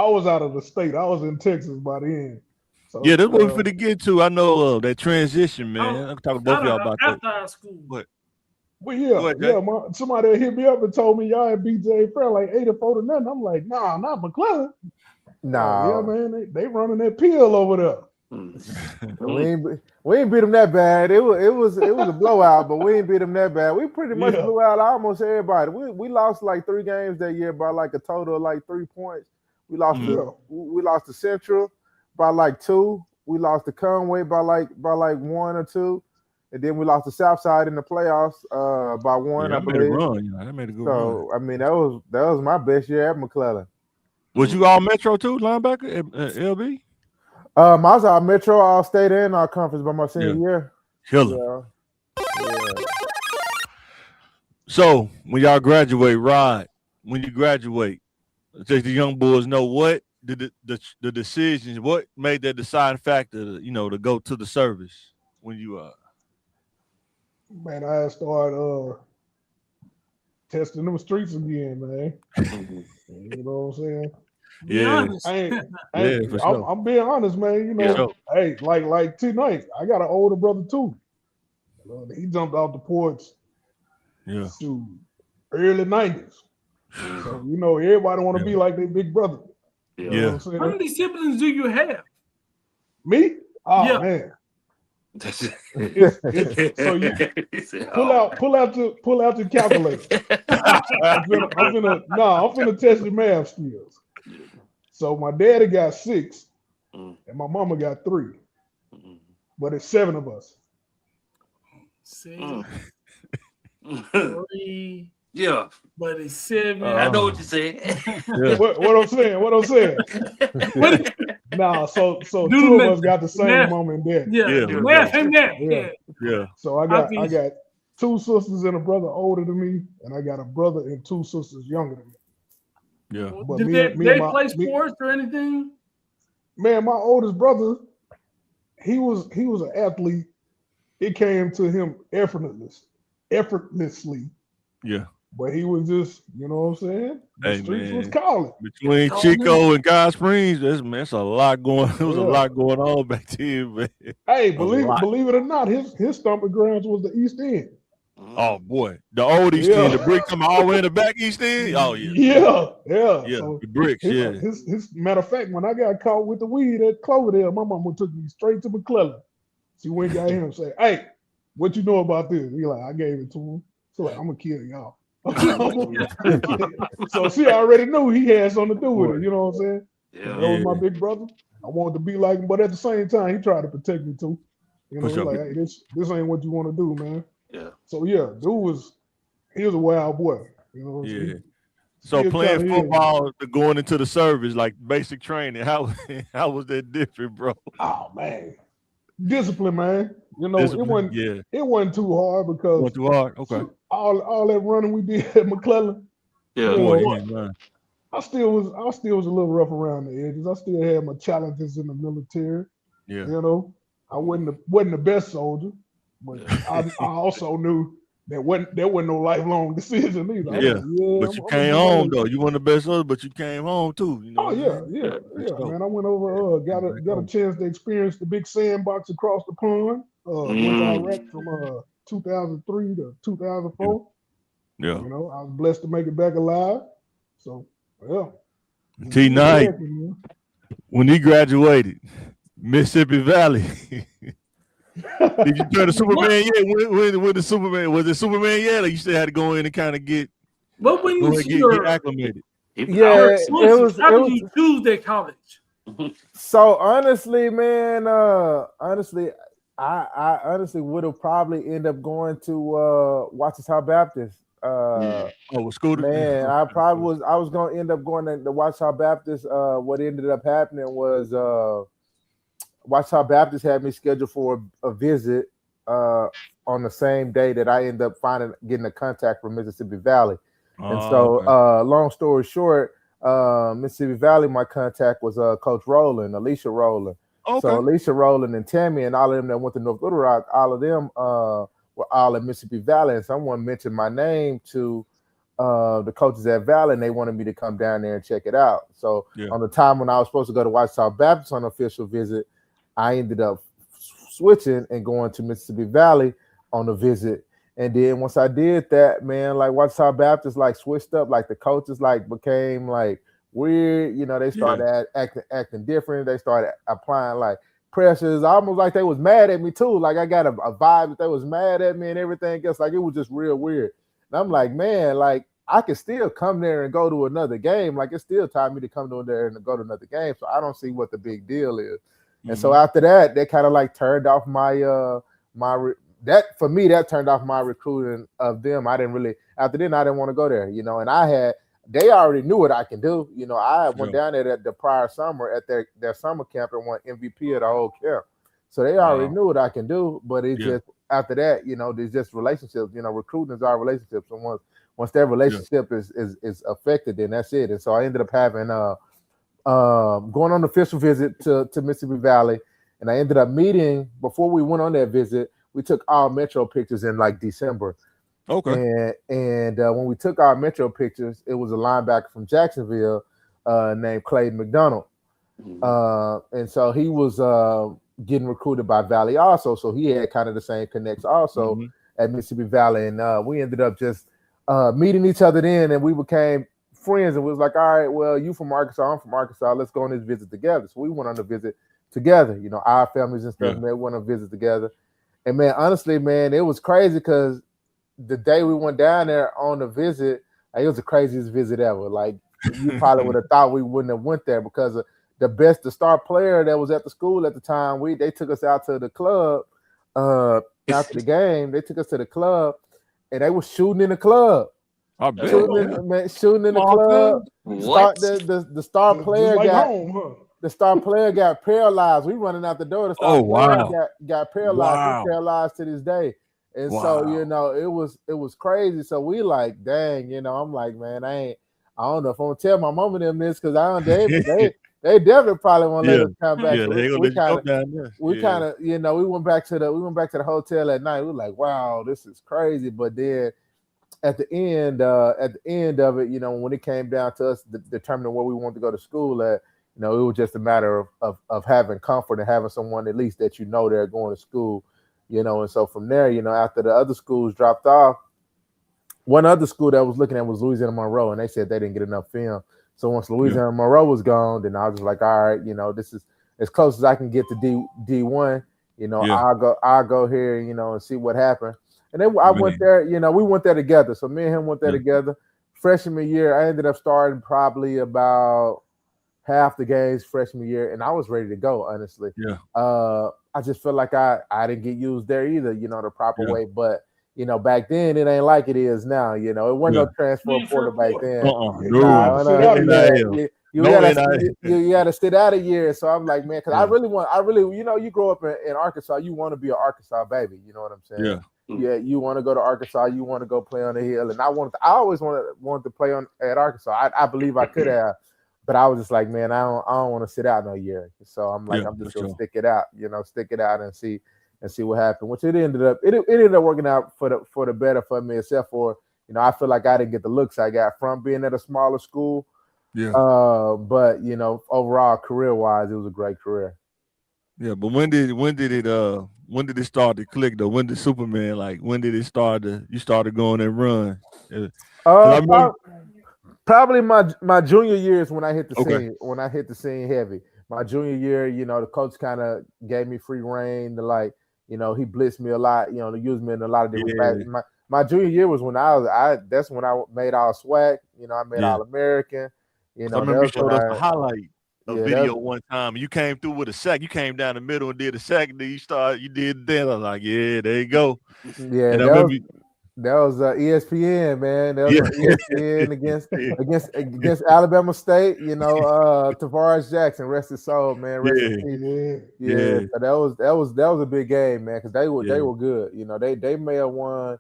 was out of the state. I was in Texas by the end. So, yeah, that's what we're finna get to. I know that transition, man. I'm talking to both of y'all about that. After school. Well, somebody hit me up and told me y'all had beat J. Fair like 84-0. I'm like, nah, not McClellan. Nah, yeah, man, they running that pill over there. we ain't beat them that bad. It was a blowout, but we ain't beat them that bad. We pretty much blew out almost everybody. We lost like 3 games that year by like a total of like 3 points. We lost to Central by like 2. We lost to Conway by like 1 or 2. And then we lost to Southside in the playoffs by 1, I believe. That made a good run. So I mean, that was my best year at McClellan. Was you all Metro too, linebacker at LB? I was all Metro, all state, and our conference by my senior year. Killer. So when y'all graduate, Rod, when you graduate, let the young boys know what the decisions, what made that deciding factor, you know, to go to the service when you Man, I started testing them streets again, man. You know what I'm saying? I'm being honest, man. You know, hey, like tonight, I got an older brother too. He jumped off the porch. To early 90s. So you know, everybody want to be like their big brother. You know what I'm saying? How many siblings do you have? Me? Oh man. So you pull out your calculator. I'm finna test your math skills. So my daddy got 6, and my mama got 3, but it's 7 of us. 6, 3. Yeah, but it's 7. I know what you said. What I'm saying. Nah, so 2 of us got the same mom and dad. Yeah. So I got 2 sisters and a brother older than me, and I got a brother and 2 sisters younger than me. Yeah. But Did they play sports or anything? Man, my oldest brother, he was an athlete. It came to him effortlessly. effortlessly. Yeah. But he was just, you know what I'm saying? The streets was calling. Between Chico and God Springs, that's a lot going. There was a lot going on back then, man. Hey, believe it or not, his stomping grounds was the East End. Oh boy, the old East End, the bricks come all the way in the back East End. Oh yeah. So the bricks. His matter of fact, when I got caught with the weed at Cloverdale, my mama took me straight to McClellan. She went got him and said, "Hey, what you know about this?" He like, "I gave it to him." So like, I'm gonna kill y'all. So she already knew he had something to do with it. You know what I'm saying? Yeah. That was my big brother. I wanted to be like him, but at the same time, he tried to protect me too. You know, like, hey, this ain't what you want to do, man. Yeah. So yeah, he was a wild boy. You know what I'm saying? So playing football to going into the service, like basic training, how was that different, bro? Oh man, discipline, man. You know, it wasn't too hard because wasn't too hard. Okay. All that running we did at McClellan. Yeah, I still was a little rough around the edges. I still had my challenges in the military. Yeah. You know, I wasn't the best soldier, but I also knew there wasn't no lifelong decision either. Yeah, but you came home though. You weren't the best soldier, but you came home too. You know. Yeah, man. I went over, got a chance to experience the big sandbox across the pond. Went to Iraq from 2003 to 2004. Yeah. You know, I was blessed to make it back alive. So, T Knight, when he graduated, Mississippi Valley. Did you turn the Superman yet? When the Superman was it Superman yet? Or you still had to go in and kind of get acclimated. Yeah, it was. How did you choose that college? So honestly, man, I honestly would have probably ended up going to Ouachita Baptist. What school? Man, I was gonna end up going to the Ouachita Baptist. What ended up happening was Ouachita Baptist had me scheduled for a visit on the same day that I ended up getting a contact from Mississippi Valley. And so, long story short, Mississippi Valley, my contact was Coach Rowland, Alicia Rowland. Okay. So Alicia Rowland and Tammy and all of them that went to North Little Rock, all of them were all at Mississippi Valley. And someone mentioned my name to the coaches at Valley, and they wanted me to come down there and check it out. So on the time when I was supposed to go to Ouachita Baptist on an official visit, I ended up switching and going to Mississippi Valley on a visit. And then once I did that, man, like Ouachita Baptist like switched up, like the coaches like became like weird, you know, they started acting different. They started applying like pressures, almost like they was mad at me too. Like I got a vibe that they was mad at me and everything else. Like it was just real weird. And I'm like, man, like I can still come there and go to another game. Like it's still time me to come to there and go to another game. So I don't see what the big deal is. And so after that, they kind of like turned off that turned off my recruiting of them. After then I didn't want to go there, you know, and they already knew what I can do. You know, I went down there at the prior summer at their summer camp and won MVP of the whole camp. So they already knew what I can do, but it just after that, you know, there's just relationships, you know, recruiting is our relationships. And once that relationship is affected, then that's it. And so I ended up having going on an official visit to Mississippi Valley, and I ended up meeting before we went on that visit. We took our Metro pictures in like December. Okay. And when we took our Metro pictures, it was a linebacker from Jacksonville named Clayton McDonald. And so he was getting recruited by Valley also. So he had kind of the same connects also at Mississippi Valley. And we ended up just meeting each other then, and we became friends. And we was like, all right, well, you from Arkansas, I'm from Arkansas. Let's go on this visit together. So we went on the visit together. You know, our families and stuff, man, went on a visit together. And man, honestly, man, it was crazy because the day we went down there on the visit, it was the craziest visit ever. Like you probably would have thought we wouldn't have went there because of the star player that was at the school at the time. They took us out to the club after the game. They took us to the club and they were shooting in the club. Shooting in the club. What? The star player the star player got paralyzed. We running out the door. The star player got paralyzed. He's paralyzed to this day. And so, you know, it was crazy. So we like, dang, you know, I'm like, man, I don't know if I'm gonna tell my mom and them this because they definitely probably won't let us come back. Yeah, So they gonna let you come down there. We kind of, you know, we went back to the hotel at night. We were like, wow, this is crazy. But then at the end of it, you know, when it came down to us determining where we wanted to go to school at, you know, it was just a matter of having comfort and having someone at least that you know they're going to school, you know. And so from there, you know, after the other schools dropped off, one other school that I was looking at was Louisiana Monroe, and they said they didn't get enough film. So once Louisiana Monroe was gone, then I was just like, all right, you know, this is as close as I can get to D1. You know, I'll go here, you know, and see what happened. And then I went there, you know, we went there together. So me and him went there together. Freshman year, I ended up starting probably about half the games freshman year, and I was ready to go, honestly. I just felt like I didn't get used there either, you know, the proper way. But, you know, back then it ain't like it is now, you know. It wasn't no transfer portal back then. You gotta sit out a year. So I'm like, man, because I really, you know, you grow up in Arkansas, you want to be an Arkansas baby. You know what I'm saying? Yeah, you want to go to Arkansas, you want to go play on the hill, and I always wanted to play at Arkansas. I believe I could have, but I was just like, man, I don't want to sit out no year. So I'm like, I'm just gonna stick it out, you know, and see what happened. Which it ended up working out for the better for me, except for, you know, I feel like I didn't get the looks I got from being at a smaller school. But you know, overall career wise, it was a great career. Yeah, but when did it start to click though? When did Superman, like, when did it start you started going and run? Probably my junior year is when I hit the scene. When I hit the scene heavy. My junior year, you know, the coach kind of gave me free reign to, like, you know, he blitzed me a lot, you know, to use me in a lot of different facts. My junior year was when that's when I made all swag, you know, I made all American. You know, I remember you showed us a highlight. Video one time. You came through with a sack. You came down the middle and did a sack. And then you did that. I was like, yeah, there you go. Yeah, and that was ESPN, man. That was ESPN against Alabama State. You know, Tavares Jackson, rest his soul, man. Rest his peace. Yeah. So that was a big game, man, because they were good. You know, they may have won.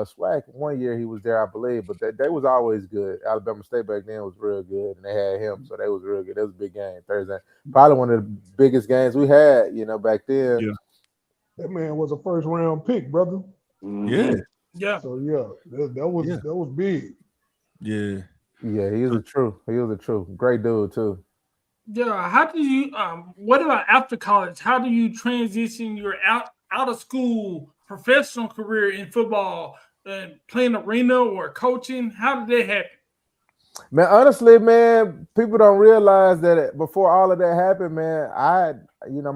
Swag one year he was there, I believe, but they was always good. Alabama State back then was real good, and they had him, so they was real good. That was a big game Thursday. Probably one of the biggest games we had, you know, back then. Yeah. That man was a first round pick, brother. Yeah. So that was big. Yeah. Yeah, he was a true great dude too. Yeah. How do you what about after college? How do you transition your out of school professional career in football, playing arena or coaching? How did that happen? Man, honestly, man, people don't realize that before all of that happened, man,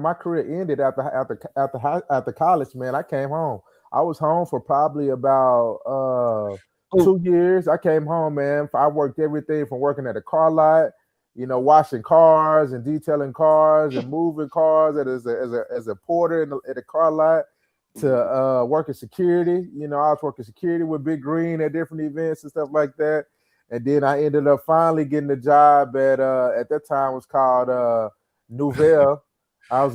my career ended after college, man. I came home. I was home for probably about 2 years. I came home, man. I worked everything from working at a car lot, you know, washing cars and detailing cars and moving cars as a porter at a car lot, to working security. You know, I was working security with Big Green at different events and stuff like that. And then I ended up finally getting a job at that time it was called Nouvelle. I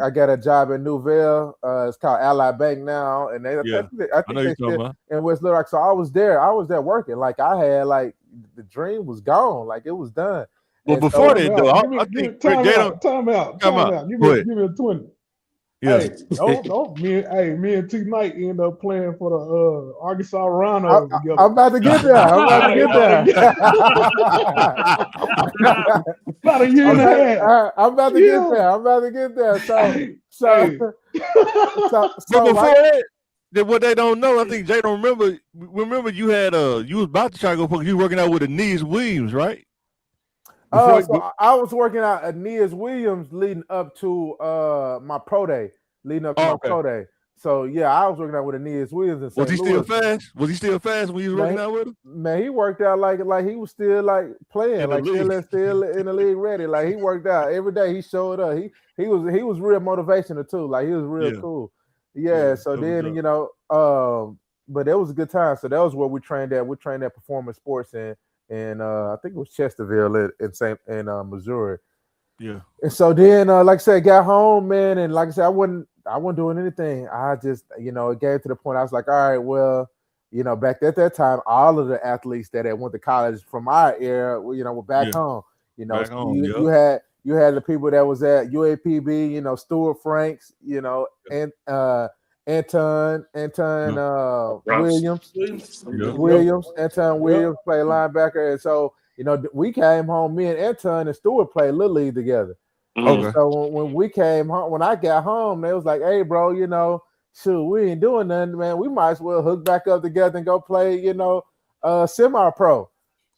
got a job at Nouvelle. It's called Ally Bank now, and I think they still in West Little Rock. So I was there working. Like, I had, like, the dream was gone, like it was done. Well, and before that, though, I think time out. Give me a 20. Yeah. Hey, don't me and T Knight end up playing for the Arkansas Rhinos together. I'm about to get there. About a year and a half. I'm about to get there. So before that, what they don't know, I think Jay don't remember. Remember, you was about to try to go play. You were working out with Aeneas Williams, right? So I was working out Aeneas Williams leading up to my pro day. Pro day. So yeah, I was working out with Aeneas Williams in St. Was he still fast? Was he still fast when you was working out with him? Man, he worked out like he was still, like, playing, like still in the league ready. Like, he worked out every day. He showed up. He was real motivational too. Like, he was real cool. Yeah. So then, you know, but it was a good time. So that was where we trained at. We trained at Performance Sports and I think it was Chesterville in Missouri. Yeah. And so then, like I said, got home, man, and like I said, I wasn't doing anything. I just, you know, it gave to the point I was like, all right, well, you know, back at that time, all of the athletes that had went to college from our era, you know, were back home. You know, you had the people that was at UAPB, you know, Stuart Franks, you know, and Anton Williams, Anton Williams played linebacker, and so you know we came home. Me and Anton and Stuart played little league together. Okay. So when we came home, when I got home, they was like, "Hey, bro, you know, shoot, we ain't doing nothing, man. We might as well hook back up together and go play, you know, semi-pro."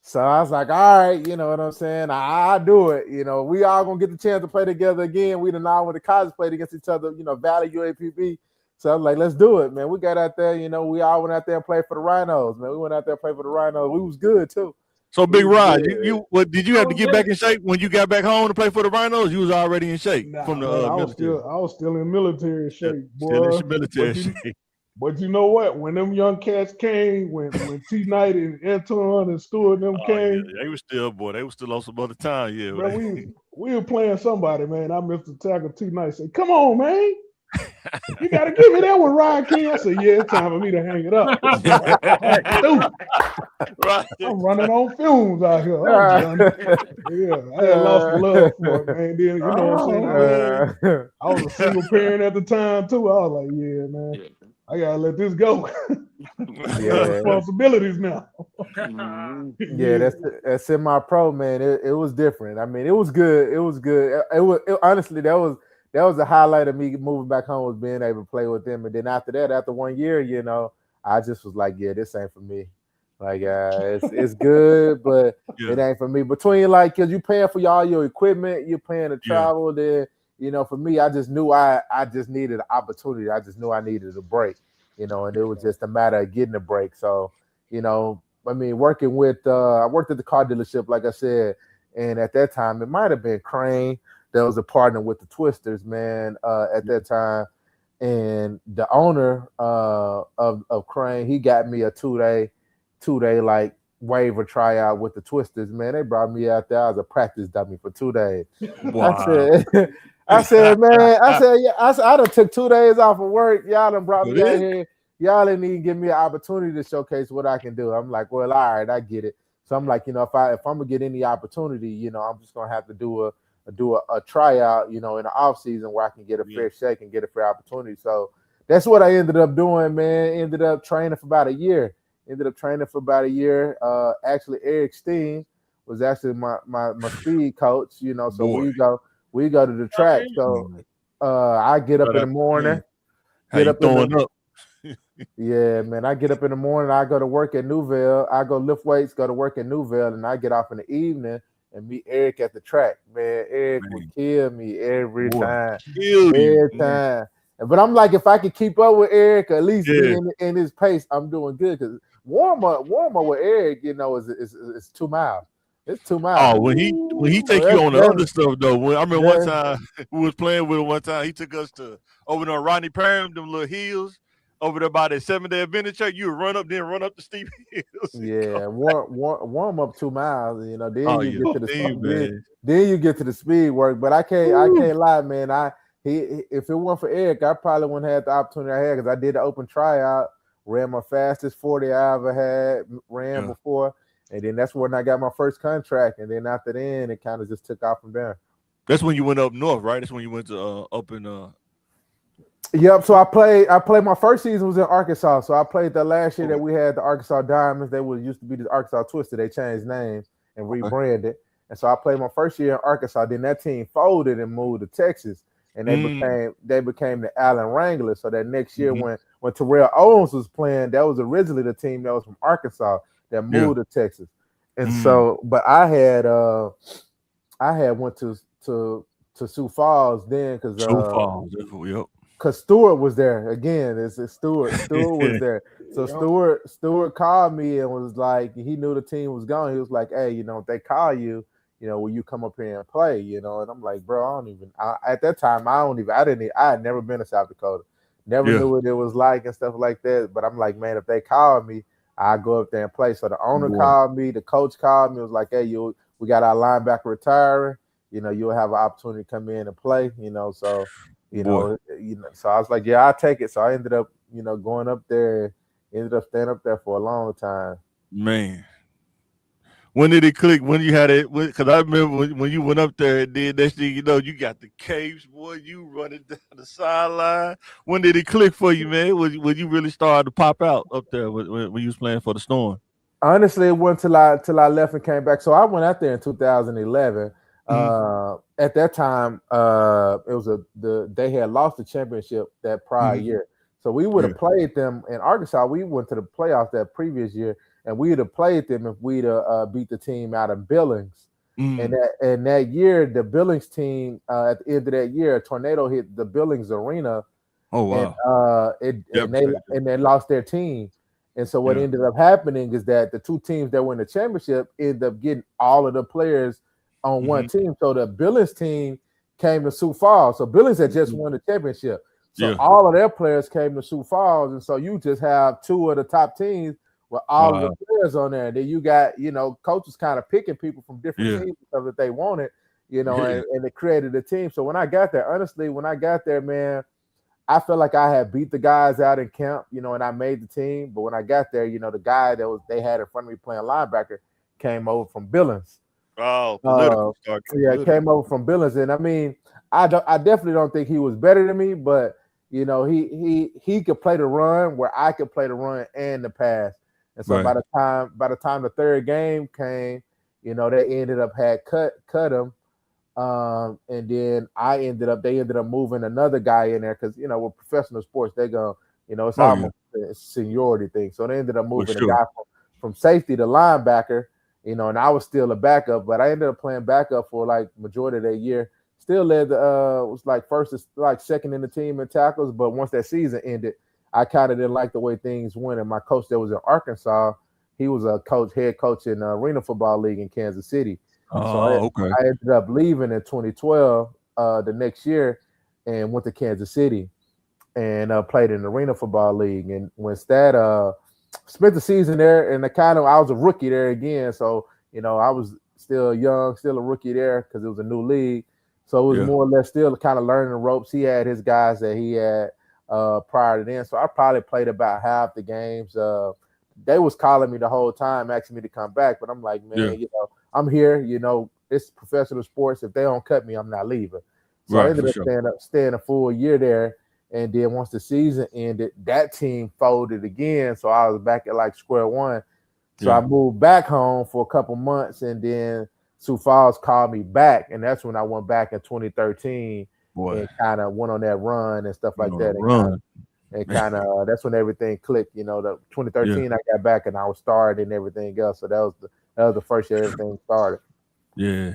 So I was like, "All right, you know what I'm saying? I do it. You know, we all gonna get the chance to play together again. We done all went to college, played against each other, you know, Valley UAPB." So I was like, "Let's do it, man." We got out there, you know, we all went out there and played for the Rhinos, man. We went out there and played for the Rhinos. We was good too. So Big Rod, what did you have to get back in shape when you got back home to play for the Rhinos? You was already in shape from the military. I was still in military shape, boy. Still in military shape. But you know what? When them young cats came, when T Knight and Anton and Stuart and them came, they were still they were still on some other time. Yeah, bro, we were playing somebody, man. I missed the tackle. T Knight said, "Come on, man. You gotta give me that one, Ryan King." I said, "Yeah, it's time for me to hang it up." Right. I'm running on fumes out here. I'm done. Yeah, I had lost the love for it, man. Then you know what I'm saying? I was a single parent at the time too. I was like, "Yeah, man, I gotta let this go." Responsibilities now. Yeah, that's semi-pro, man. It was different. I mean, it was good. It was good. Honestly, that was the highlight of me moving back home, was being able to play with them. And then after that, after 1 year, you know, I just was like, yeah, this ain't for me. Like, it's good, but it ain't for me. Between like, cause you paying for all your equipment, you're paying to travel. Then, you know, for me, I just knew I just needed an opportunity. I just knew I needed a break, you know, and it was just a matter of getting a break. So, you know, I mean, working with, I worked at the car dealership, like I said, and at that time, it might have been Crane that was a partner with the Twisters, man, at that time. And the owner of Crane, he got me a two-day like waiver tryout with the Twisters, man. They brought me out there. I was a practice dummy for 2 days. Wow. I said, I done took 2 days off of work. Y'all done brought me out here. Y'all didn't even give me an opportunity to showcase what I can do. I'm like, well, all right, I get it. So I'm like, you know, if I'm gonna get any opportunity, you know, I'm just gonna have to do a tryout, you know, in the off season where I can get a fair shake and get a fair opportunity. So that's what I ended up doing, man. Ended up training for about a year. Actually, Eric Steen was actually my speed coach, you know. So we go to the track. So I get up in the morning. Yeah, man. I get up in the morning. I go to work at Newville. I go lift weights, go to work at Newville, and I get off in the evening and meet Eric at the track. Man, Eric would kill me every time. Every time. But I'm like, if I could keep up with Eric, at least be in his pace, I'm doing good. Because warm up with Eric, you know, is 2 miles. It's 2 miles. Oh, when he take you on the other stuff though. I remember one time we was playing with him. One time he took us to over there Rodney Parham, them little hills over there by that 7-day adventure. You would run up the steep hills. Yeah, warm up 2 miles. You know, then you get to the speed. Then you get to the speed work. But I can't lie, man. If it weren't for Eric, I probably wouldn't have had the opportunity I had, because I did the open tryout, ran my fastest 40 I ever had ran before. And then that's when I got my first contract. And then after then, it kind of just took off from there. That's when you went up north, right? That's when you went to up in Yep. So I played my first season was in Arkansas. So I played the last year that we had the Arkansas Diamonds. They used to be the Arkansas Twister. They changed names and rebranded. And so I played my first year in Arkansas. Then that team folded and moved to Texas. And they became the Allen Wranglers. So that next year when Terrell Owens was playing, that was originally the team that was from Arkansas that moved to Texas. And so, but I had went to Sioux Falls then, because Stewart was there again. Stewart was there. So Stewart called me and was like, he knew the team was gone. He was like, hey, you know, if they call you, you know, will you come up here and play? You know, and I'm like, bro, at that time, I had never been to South Dakota, never knew what it was like and stuff like that. But I'm like, man, if they call me, I go up there and play. So the owner called me, the coach called me, was like, hey, we got our linebacker retiring. You know, you'll have an opportunity to come in and play. You know, so so I was like, yeah, I'll take it. So I ended up, you know, going up there, ended up staying up there for a long time. Man. When did it click? When you had it? Because I remember when you went up there and did that shit. You know, you got the capes, boy. You running down the sideline. When did it click for you, man? When you really started to pop out up there when you was playing for the Storm? Honestly, it wasn't till I left and came back. So I went out there in 2011. At that time, it was they had lost the championship that prior year. So we would have played them in Arkansas. We went to the playoffs that previous year, and we'd have played them if we'd beat the team out of Billings. And that year, the Billings team at the end of that year, a tornado hit the Billings arena. Oh wow! And they lost their team. And so what ended up happening is that the two teams that were in the championship ended up getting all of the players on one team. So the Billings team came to Sioux Falls. So Billings had just won the championship. So all of their players came to Sioux Falls. And so you just have two of the top teams with all of the players on there. And then you got, coaches kind of picking people from different teams because that they wanted, and it created a team. So when I got there, honestly, man, I felt like I had beat the guys out in camp, and I made the team. But when I got there, the guy they had in front of me playing linebacker came over from Billings. Oh, political start. Came over from Billings, and I mean, I definitely don't think he was better than me, but he could play the run where I could play the run and the pass. And so by the time the third game came, they ended up had cut him. And then they ended up moving another guy in there because with professional sports they're gonna it's almost a seniority thing. So they ended up moving a guy from safety to linebacker, and I was still a backup, but I ended up playing backup for like majority of that year. Still led was like second in the team in tackles, but once that season ended, I kind of didn't like the way things went. And my coach that was in Arkansas, he was a head coach in the Arena Football League in Kansas City. I ended up leaving in 2012 the next year and went to Kansas City and played in the Arena Football League. And when Stad spent the season there, and I was a rookie there again. So, I was still young, still a rookie there because it was a new league. So it was more or less still kind of learning the ropes. He had his guys that he had prior to then. So I probably played about half the games. They was calling me the whole time, asking me to come back. But I'm like, man, I'm here, it's professional sports. If they don't cut me, I'm not leaving. So I ended up staying a full year there. And then once the season ended, that team folded again. So I was back at like square one. So I moved back home for a couple months, and then Sioux Falls called me back. And that's when I went back in 2013 and kind of went on that run and stuff like that. And kind of that's when everything clicked. The 2013 I got back and I was started and everything else. So that was the first year everything started. Yeah.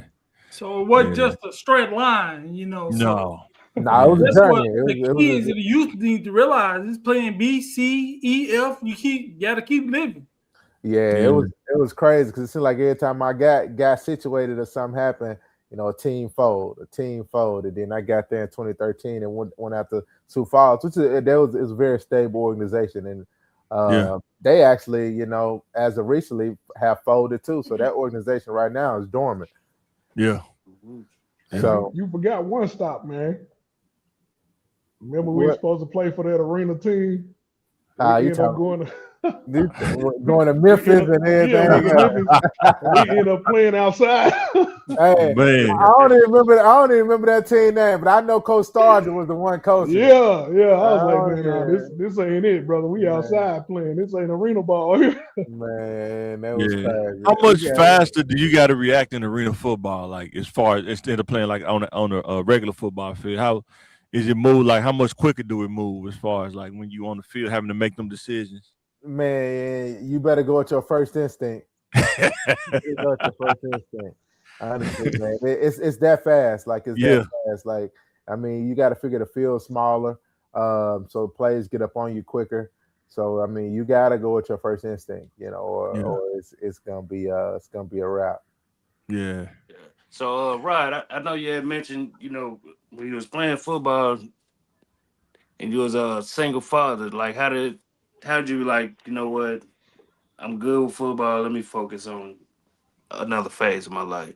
So it wasn't just a straight line, No. So it was a journey. The kids that youth need to realize is playing B, C, E, F. You gotta keep living. Yeah, it was crazy because it seemed like every time I got situated or something happened, a team fold. And then I got there in 2013 and went after Sioux Falls, which is a very stable organization. And they actually, as of recently, have folded too. So that organization right now is dormant. Yeah. So you forgot one stop, man. Remember we were supposed to play for that arena team? We ended up going to Memphis and everything. We ended up playing outside. Hey, man. I don't even remember that team name, but I know Coach Starger was the one coach. Yeah. I was like, man, this ain't it, brother. We outside playing. This ain't arena ball. Man, that was crazy. How much faster do you got to react in arena football? Like as far as instead of playing like on a regular football field, how is it move? Like how much quicker do it move as far as like when you on the field having to make them decisions? Man, you better go with your first instinct. Honestly, man, it's that fast. Like that fast. Like I mean, you got to figure the field smaller, so plays get up on you quicker. So I mean, you got to go with your first instinct, or it's gonna be a wrap. Yeah. So Rod, I know you had mentioned, when you was playing football, and you was a single father. Like, how did you like? You know what? I'm good with football. Let me focus on another phase of my life.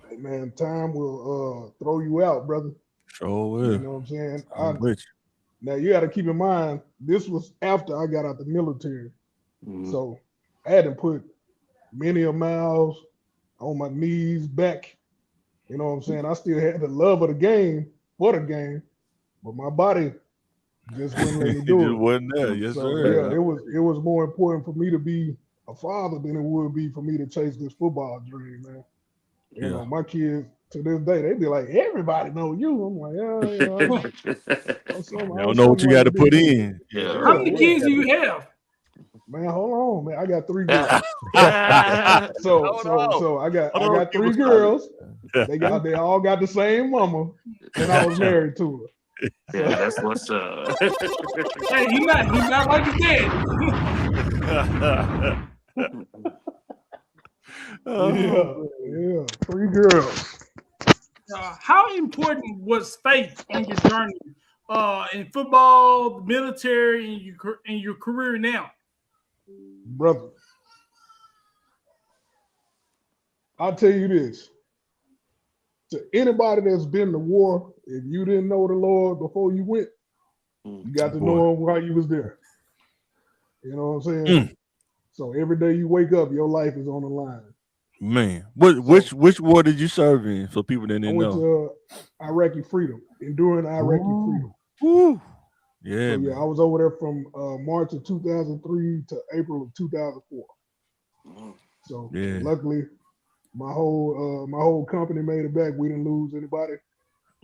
Hey man, time will throw you out, brother. Sure will. You know what I'm saying? I'm with you. Now you got to keep in mind, this was after I got out the military, so I had to put many miles on my knees, back. You know what I'm saying? I still had the love of the game for the game, but my body just wouldn't let me It do just it. wasn't there. Yes, So sir. yeah, it was more important for me to be a father than it would be for me to chase this football dream, man. You know, my kids to this day, they be like, everybody know you. I'm like, I don't know what you got to put in. Yeah. How many kids do you have? Man, hold on, man. I got 3 girls. so I got 3 girls. They all got the same mama, and I was married to her. Yeah, that's what's up. Hey, he's not like his dad. Yeah, 3 girls. How important was faith on your journey in football, the military, and your career now? Brother, I'll tell you this. To anybody that's been to war, if you didn't know the Lord before you went, you got to know him while you was there. You know what I'm saying? So every day you wake up, your life is on the line. Man, which war did you serve in? For people that didn't know, I went to Iraqi freedom, enduring Iraqi freedom. Woo. Yeah, so, I was over there from March of 2003 to April of 2004. So luckily, my whole company made it back. We didn't lose anybody.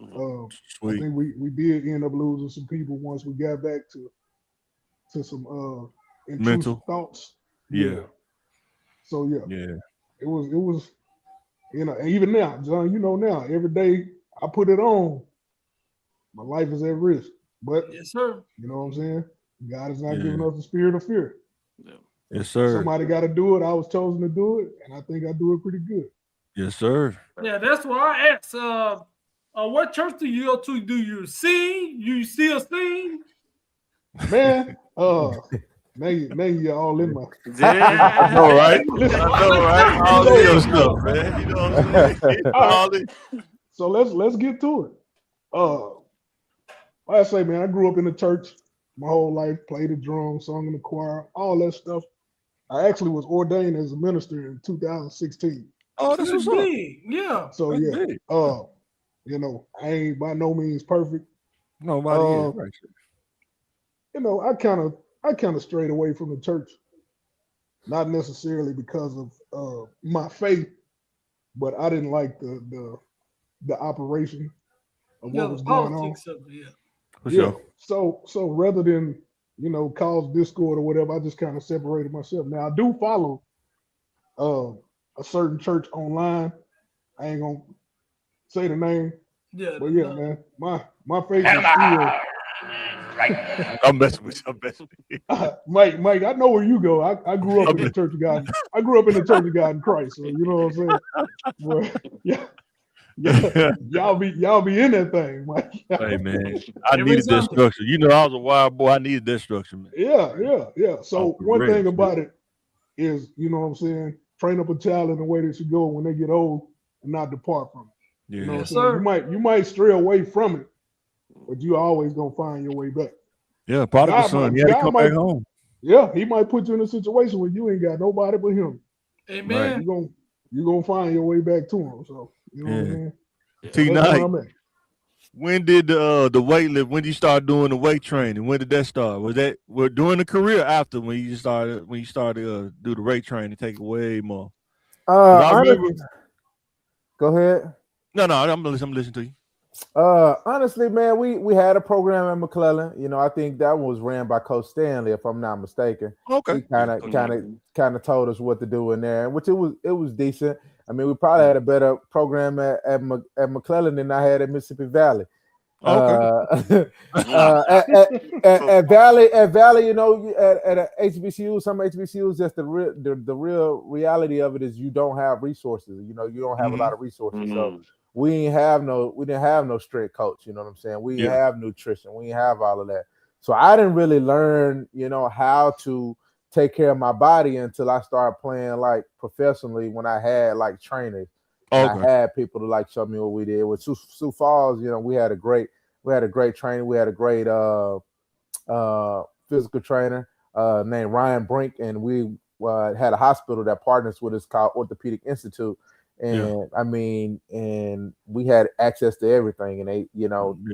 I think we did end up losing some people once we got back to some intrusive thoughts. Yeah. So it was even now, John, now every day I put it on, my life is at risk. But yes, sir. You know what I'm saying? God is not giving us the spirit of fear. Yes, sir. Somebody got to do it. I was chosen to do it, and I think I do it pretty good. Yes, sir. Yeah, that's why I asked. What church do you go to? Do you sing? You still sing? Man, now you're all in my. I know, right? All in your stuff, man. You know what I'm saying? So let's get to it. Like I say, man, I grew up in the church my whole life, played the drums, sung in the choir, all that stuff. I actually was ordained as a minister in 2016. Oh, that's what's up. Yeah. So I ain't by no means perfect. Nobody is. Right. I kind of strayed away from the church, not necessarily because of my faith, but I didn't like the operation of what was going on. For sure. So rather than cause discord or whatever, I just kind of separated myself. Now I do follow a certain church online. I ain't gonna say the name. Yeah. But man, my faith is still. I'm messing with you. Mike, I know where you go. I grew up in the Church of God. I grew up in the Church of God in Christ. So you know what I'm saying? Well, y'all be in that thing, Mike. Hey man, I needed that structure. I was a wild boy. I needed that structure, man. Yeah. So one thing about it is, you know what I'm saying, train up a child in the way they should go when they get old and not depart from it. Yeah. You know what I'm saying? You might stray away from it, but you always gonna find your way back. Yeah, prodigal son. He had to come back home. Yeah, he might put you in a situation where you ain't got nobody but him. Amen. Right. You're gonna find your way back to him. So you know what I mean? T-Night, when did the weight lift? When did you start doing the weight training? When did that start? Was that during the career after when you started do the weight training, take it way more? Honestly, go ahead. No, I'm listening to you. Honestly, man, we had a program at McClellan. I think that was ran by Coach Stanley, if I'm not mistaken. Okay. He kind of told us what to do in there, which it was decent. I mean, we probably had a better program at McClellan than I had at Mississippi Valley. Okay. At Valley, at HBCU, some HBCUs, just the real reality of it is you don't have resources. You don't have a lot of resources. So we didn't have no strength coach. You know what I'm saying? We didn't have nutrition. We didn't have all of that. So I didn't really learn, how to take care of my body until I started playing like professionally when I had like trainers. And I had people to show me what we did. With Sioux Falls, we had a great trainer. We had a great physical trainer named Ryan Brink, and we had a hospital that partners with us called Orthopedic Institute. And I mean, and we had access to everything. And they,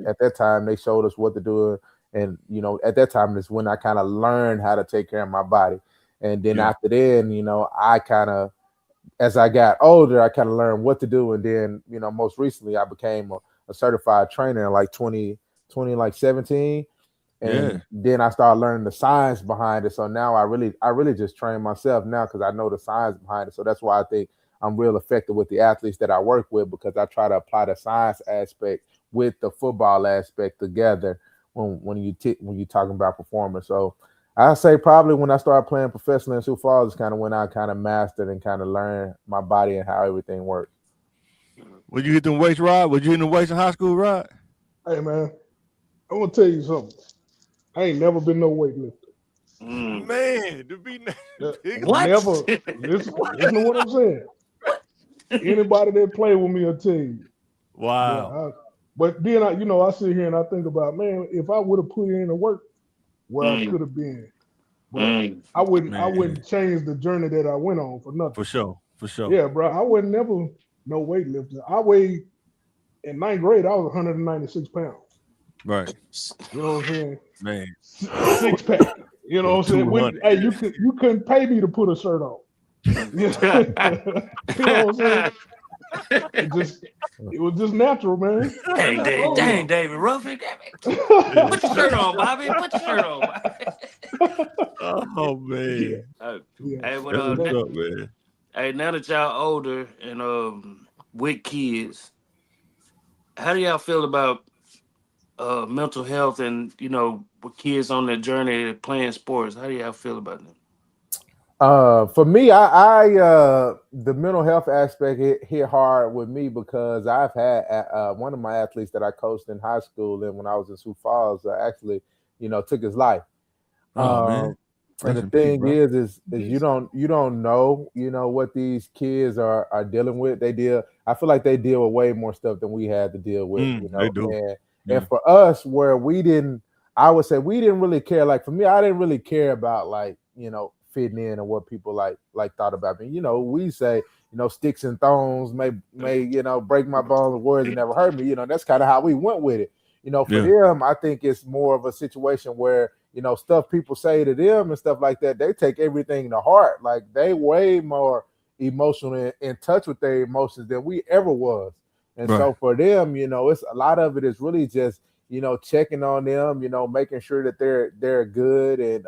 at that time they showed us what to do. And at that time is when I kind of learned how to take care of my body. And then after then, I kind of, as I got older, I kind of learned what to do. And then, most recently I became a certified trainer in like 2017. And then I started learning the science behind it. So now I really just train myself now because I know the science behind it. So that's why I think I'm real effective with the athletes that I work with, because I try to apply the science aspect with the football aspect together when you're talking about performance. So I say probably when I started playing professionally in Sioux Falls is kind of when I kind of mastered and kind of learned my body and how everything works. Would you hit them weights, Rod? Would you hit them weights in high school, Rod? Hey man, I'm gonna tell you something. I ain't never been no weightlifter. Man, to be what? Never. Listen to what I'm saying. Anybody that play with me will tell you. Wow. But then I sit here and I think about, man, if I would have put in the work where I could have been, but I wouldn't change the journey that I went on for nothing. For sure. Yeah, bro. I was never no weightlifter. I weighed in 9th grade. I was 196 pounds. Right. You know what I'm saying? Man. 6-pack. You know what I'm saying? You couldn't pay me to put a shirt on. You know what I'm saying? It was just natural, man. Dang, David Ruffin. Put the shirt on, Bobby. Put the shirt on, Bobby. Oh man. Man. Hey, now that y'all older and with kids, how do y'all feel about mental health and with kids on their journey playing sports? How do y'all feel about them? For me, I the mental health aspect hit hard with me because I've had one of my athletes that I coached in high school and when I was in Sioux Falls actually, took his life. Man. And the thing is you don't know, what these kids are dealing with. I feel like they deal with way more stuff than we had to deal with. They do. And for us, where I would say we didn't really care. Like for me, I didn't really care about fitting in and what people like thought about me. We say, sticks and stones may break my bones, words that never hurt me. That's kind of how we went with it. For them, I think it's more of a situation where, stuff people say to them and stuff like that, they take everything to heart. Like they way more emotional and in touch with their emotions than we ever was. And so for them, it's a lot of it is really just, checking on them, making sure that they're good and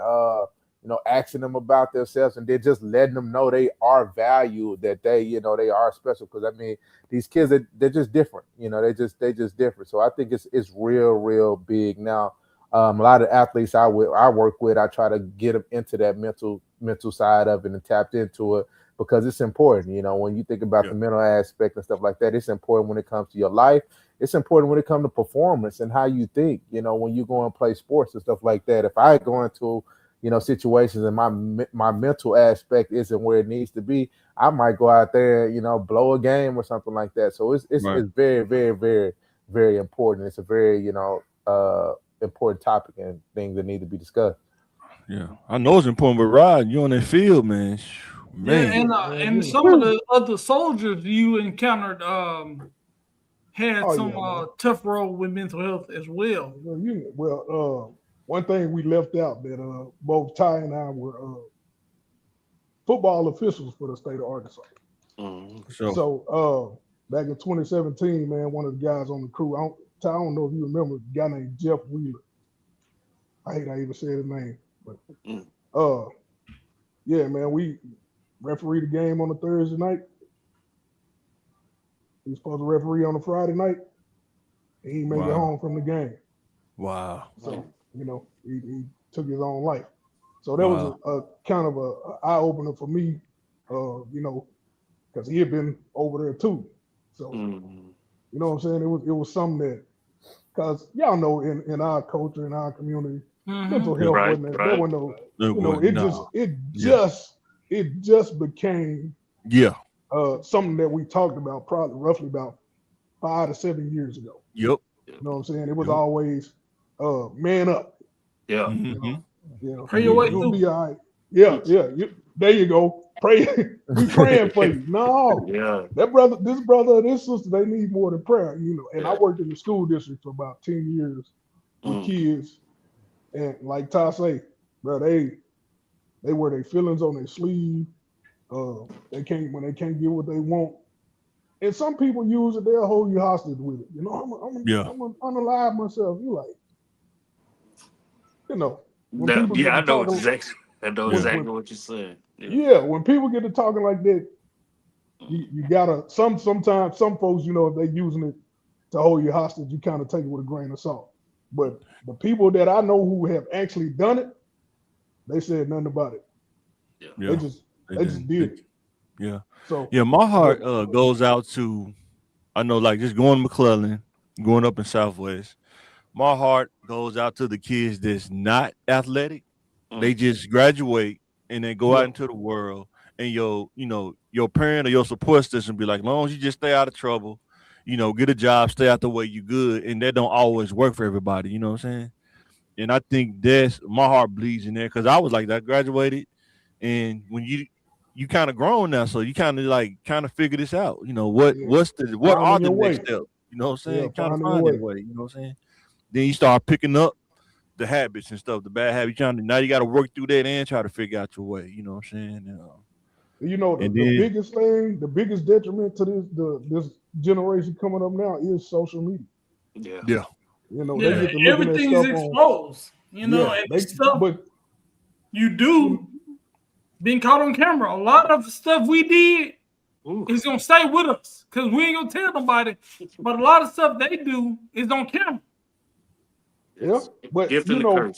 asking them about themselves and then just letting them know they are valued, that they are special. Because I mean, these kids they're just different, they just different. So I think it's real big now. A lot of athletes I work with, I try to get them into that mental side of it and tapped into it because it's important. When you think about the mental aspect and stuff like that, it's important when it comes to your life. It's important when it comes to performance and how you think. When you go and play sports and stuff like that. If I go into situations and my mental aspect isn't where it needs to be, I might go out there, blow a game or something like that. So it's very, very, very, very important. It's a very, important topic and things that need to be discussed. Yeah, I know it's important, but Rod, you on that field, man. And some of the other soldiers you encountered had some tough role with mental health as well. One thing we left out that both Ty and I were football officials for the state of Arkansas. So back in 2017, man, one of the guys on the crew, I don't know if you remember, a guy named Jeff Wheeler. I hate I even said his name, but yeah, man, we refereed the game on a Thursday night. He was supposed to referee on a Friday night, and he made it home from the game. Wow. So, he took his own life. So that was a kind of a eye-opener for me, because he had been over there too. So, you know what I'm saying? It was something that, because y'all know in our culture, in our community, mental health wasn't there. Wasn't no, it just became something that we talked about probably roughly about 5 to 7 years ago. Yep. You know what I'm saying? It was always man up. Pray your way through. You'll be all right. Yeah. There you go. Pray We praying for you. No, Yeah. this brother, and this sister, they need more than prayer, you know. And I worked in the school district for about 10 years with kids, and like Ty say, bro, they wear their feelings on their sleeve. They can't when they can't get what they want. And some people use it, they'll hold you hostage with it. You know, I'm gonna unalive myself. You like, you know, when people get I to know talking, exactly what you're saying. Yeah, when people get to talking like that, you gotta sometimes some folks, you know, if they using it to hold you hostage, you kind of take it with a grain of salt. But the people that I know who have actually done it, they said nothing about it. Yeah. They just did it. Yeah. So yeah, my heart goes out to, I know, like just going to McClellan, growing up in Southwest. My heart goes out to the kids that's not athletic. They just graduate and then go out into the world, and your parent or your support system be like, as long as you just stay out of trouble, get a job, stay out the way, you good. And that don't always work for everybody. You know what I'm saying? And I think that's my heart bleeds in there because I was like that, graduated, and when you kind of grown now, so you kind of figure this out. What are the next steps? You know what I'm saying? Kind of find that way. You know what I'm saying? Then you start picking up the habits and stuff, the bad habits. Now you got to work through that and try to figure out your way. You know what I'm saying? You know, the biggest thing, the biggest detriment to this generation coming up now is social media. Yeah. You know, they get to looking at everything's stuff exposed. And the stuff you do being caught on camera. A lot of the stuff we did is gonna stay with us because we ain't gonna tell nobody. But a lot of stuff they do is on camera. Yeah, but you know,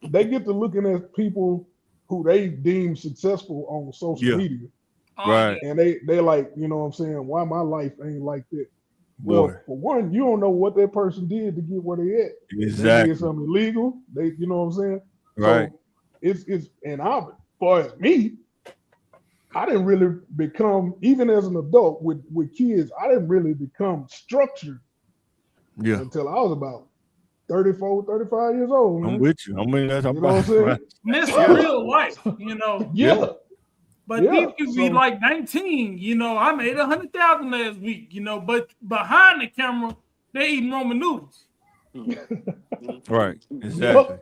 they get to looking at people who they deem successful on social media. Right. And they like, you know what I'm saying, why my life ain't like that? Well, for one, you don't know what that person did to get where they at. Exactly. They did something illegal. You know what I'm saying? Right. So it's and as far as me, I didn't really become, even as an adult with kids, I didn't really become structured until I was about 34, 35 years old. Man. I'm with you. You know what I'm saying? This real life, you know. Yeah. But these could be like 19, you know, I made 100,000 last week, you know, but behind the camera, they eating Roman noodles. Right. Exactly.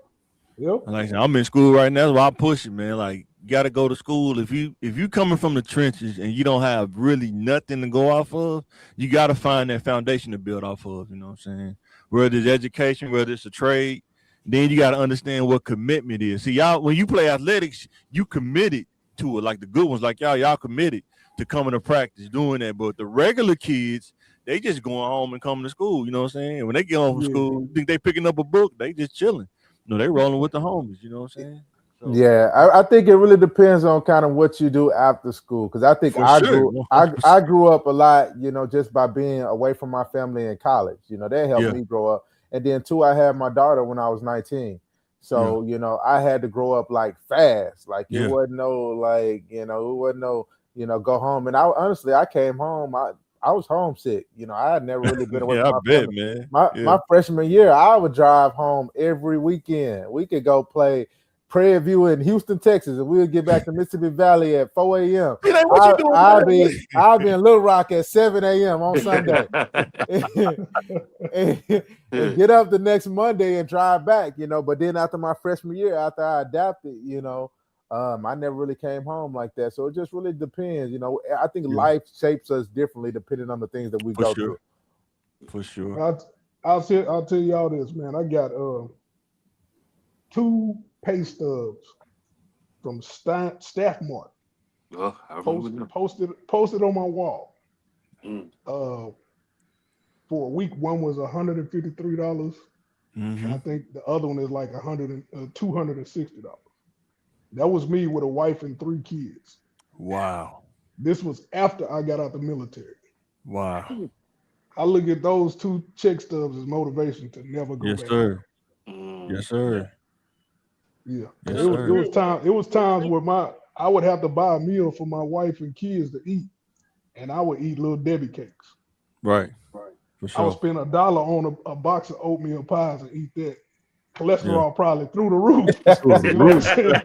Yep. Like I said, I'm in school right now. That's why I push it, man. Like, you got to go to school. If you coming from the trenches and you don't have really nothing to go off of, you got to find that foundation to build off of. You know what I'm saying? Whether it's education, whether it's a trade, then you got to understand what commitment is. See, y'all, when you play athletics, you committed to it. Like the good ones, like y'all committed to coming to practice, doing that. But the regular kids, they just going home and coming to school. You know what I'm saying? When they get home from school, you think they picking up a book, they just chilling. No, they rolling with the homies. You know what I'm saying? So, yeah, I think it really depends on kind of what you do after school. Because I think I grew up a lot, you know, just by being away from my family in college. You know, that helped me grow up. And then too, I had my daughter when I was 19. So, you know, I had to grow up like fast. Like it wasn't no go home. And I came home. I was homesick. You know, I had never really been away from my family. Man. My freshman year, I would drive home every weekend. We could go play Prairie View in Houston, Texas, and we'll get back to Mississippi Valley at 4 a.m. I'll be in Little Rock at 7 a.m. on Sunday. and get up the next Monday and drive back, you know. But then after my freshman year, after I adapted, you know, I never really came home like that. So it just really depends, you know. I think life shapes us differently depending on the things that we go through. For sure. I'll tell y'all this, man. I got 2 pay stubs from Staff Mart. Posted on my wall. For a week, one was $153, and I think the other one is like $260. That was me with a wife and 3 kids. Wow. This was after I got out the military. Wow. I look at those 2 check stubs as motivation to never go back. Sir. Yes, sir. Yeah. Yes, It was times where I would have to buy a meal for my wife and kids to eat, and I would eat Little Debbie cakes. Right. For sure. I would spend $1 on a box of oatmeal pies and eat that. cholesterol probably through the roof. Through the You know what I'm roof. saying?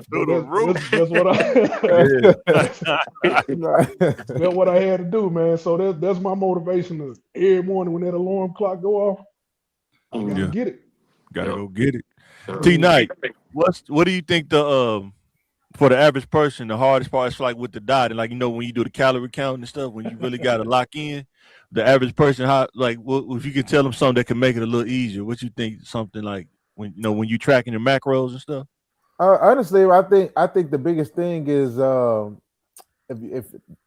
Through the roof. That's what that's what I had to do, man. So that's my motivation. Every morning when that alarm clock go off, I gotta get it. Gotta go get it. T-Night, what do you think the for the average person, the hardest part is like with the diet, and like when you do the calorie count and stuff, when you really got to lock in, the average person, how if you can tell them something that can make it a little easier, what you think? Something like when when you tracking your macros and stuff. Honestly, I think the biggest thing is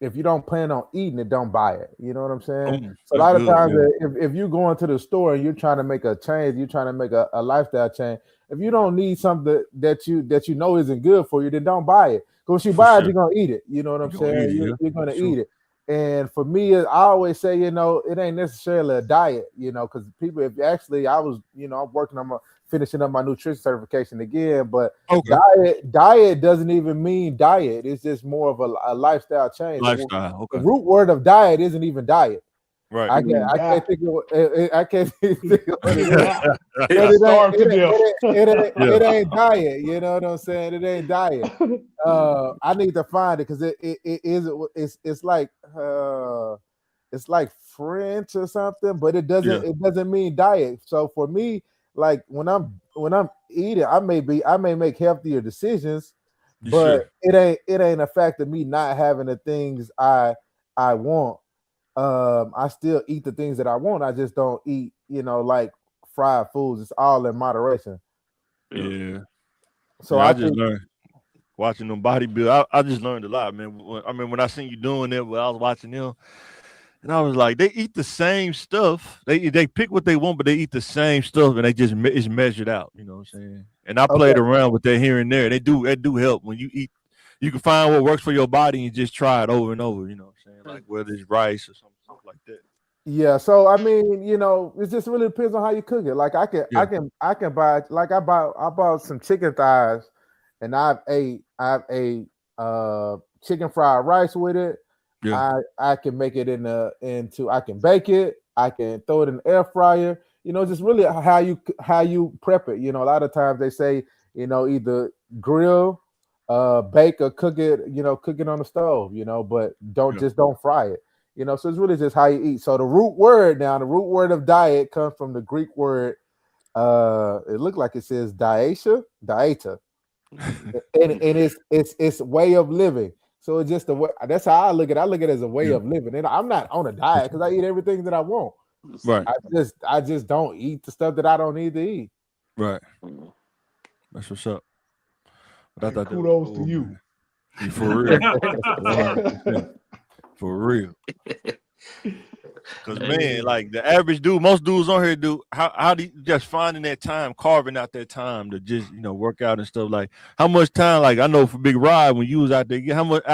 if you don't plan on eating it, don't buy it. You know what I'm saying? So a lot of times, if you go into the store and you're trying to make a change, you're trying to make a lifestyle change. If you don't need something that you know isn't good for you, then don't buy it. Because you buy it, you're gonna eat it. You know what I'm saying? You're gonna eat it. And for me, I always say, it ain't necessarily a diet. Because people, if actually, I was, I'm working on finishing up my nutrition certification again, but diet doesn't even mean diet. It's just more of a lifestyle change. Lifestyle. Okay. The root word of diet isn't even diet. Right. I can't think of it. I can't think of what it is. It ain't diet. You know what I'm saying? It ain't diet. I need to find it because it's like French or something, but it doesn't mean diet. So for me, like when I'm eating, I may make healthier decisions, but it ain't a fact of me not having the things I want. I still eat the things that I want. I just don't eat, like fried foods. It's all in moderation. Yeah. So I just learned watching them bodybuild. I just learned a lot, man. When I seen you doing it, when I was watching them, and I was like, they eat the same stuff. They pick what they want, but they eat the same stuff, and they just it's measured out. You know what I'm saying? And I played around with that here and there. It do help when you eat. You can find what works for your body and just try it over and over. You know what I'm saying? Like whether it's rice or something like that. Yeah. So it just really depends on how you cook it. Like I can buy, like I bought some chicken thighs, and I've ate chicken fried rice with it. Yeah. I can make it I can bake it. I can throw it in the air fryer. Just really how you prep it. A lot of times they say, either grill, bake or cook it, cook it on the stove, but don't fry it. So it's really just how you eat. So the root word of diet comes from the Greek word. It looked like it says dieta, and it's way of living. So it's just a way. That's how I look at it. I look at it as a way of living. And I'm not on a diet because I eat everything that I want. Right. I just don't eat the stuff that I don't need to eat. Right. That's what's up. But I kudos to you. For real. For real. Because man, like the average dude, most dudes on here do how do you just finding that time, carving out that time to just work out and stuff. Like how much time, like I know for Big Rod when you was out there, how much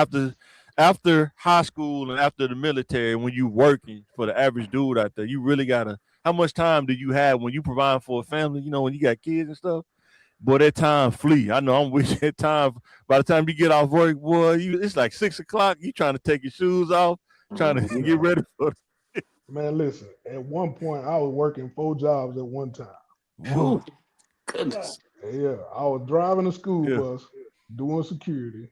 after high school and after the military, when you working for the average dude out there, you really gotta, how much time do you have when you provide for a family, when you got kids and stuff? Boy, that time flee. I know I'm with that time. By the time you get off work, boy, it's like 6 o'clock. You trying to take your shoes off, trying to get ready for it. Man, listen, at one point I was working 4 jobs at one time. Oh, goodness. Yeah, I was driving a school bus, doing security,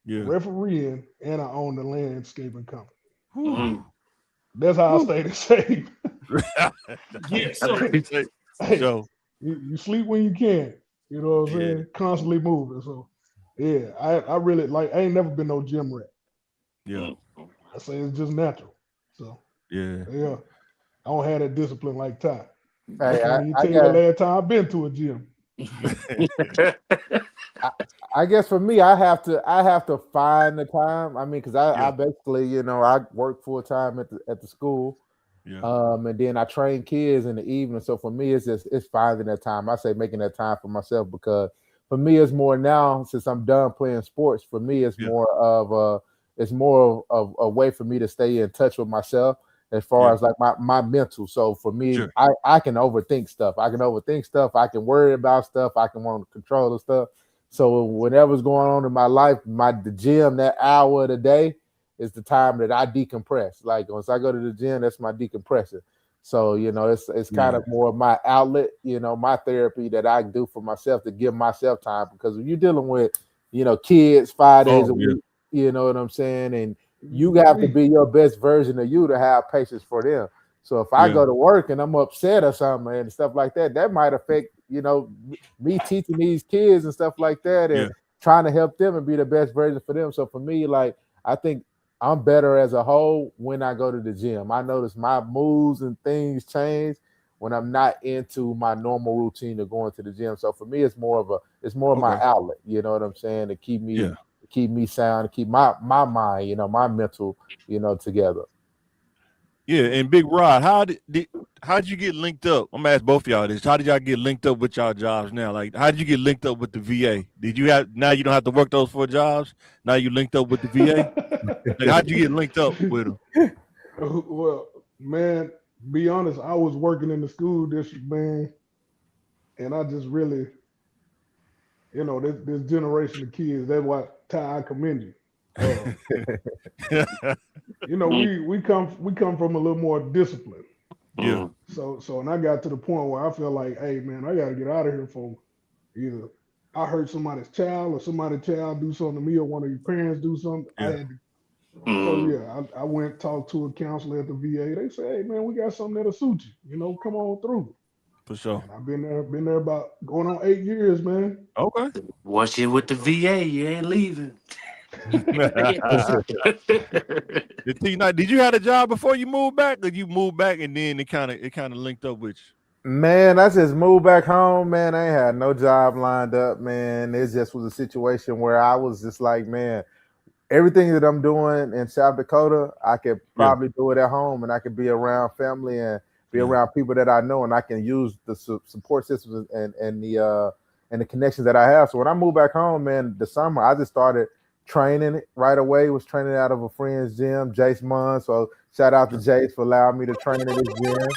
refereeing, and I owned the landscaping company. That's how I stayed safe. Yes. You sleep when you can. You know what I'm saying? Constantly moving. So, I really I ain't never been no gym rat. Yeah. I say it's just natural. So, yeah. I don't have that discipline like Ty. Hey, you tell you the last time I've been to a gym. I guess for me, I have to find the time. I mean, because I basically, I work full time at the school. Yeah. And then I train kids in the evening. So for me, it's finding that time. I say making that time for myself, because for me, it's more now, since I'm done playing sports, for me, it's more of a way for me to stay in touch with myself as far as like my mental. So for me, I can overthink stuff. I can worry about stuff. I can want to control the stuff. So whatever's going on in my life, the gym, that hour of the day, is the time that I decompress. Like once I go to the gym, that's my decompressor. So, it's kind of more my outlet, my therapy that I do for myself to give myself time, because when you're dealing with, kids 5 days a week, you know what I'm saying? And you have to be your best version of you to have patience for them. So if I go to work and I'm upset or something and stuff like that, that might affect, me teaching these kids and stuff like that and trying to help them and be the best version for them. So for me, like, I think I'm better as a whole when I go to the gym. I notice my moods and things change when I'm not into my normal routine of going to the gym. So for me, it's more of my outlet. You know what I'm saying? To keep me sound, to keep my mind, my mental, together. Yeah, and Big Rod, how'd you get linked up? I'm gonna ask both of y'all this. How did y'all get linked up with y'all jobs now? Like, how did you get linked up with the VA? Now you don't have to work those 4 jobs? Now you linked up with the VA? Like, how'd you get linked up with them? Well, man, be honest, I was working in the school district, man, and I just really, this generation of kids, that's why, Ty, I commend you. We come from a little more discipline. Yeah. So and I got to the point where I feel like, hey man, I gotta get out of here for either I hurt somebody's child or somebody's child do something to me or one of your parents do something. Yeah. I had to. So I went talked to a counselor at the VA. They said, hey man, we got something that'll suit you. Come on through. For sure. And I've been there about going on 8 years, man. Okay. Once you're with the VA, you ain't leaving. Did you have a job before you moved back? Or you moved back and then it kind of linked up with you? Man, I just moved back home, man. I ain't had no job lined up, man. It just was a situation where I was just like, man, everything that I'm doing in South Dakota, I could probably do it at home, and I could be around family and be around people that I know, and I can use the support systems and the connections that I have. So when I moved back home, man, the summer, I just started training right away. Was training out of a friend's gym, Jace Munn. So shout out to Jace for allowing me to train at his gym.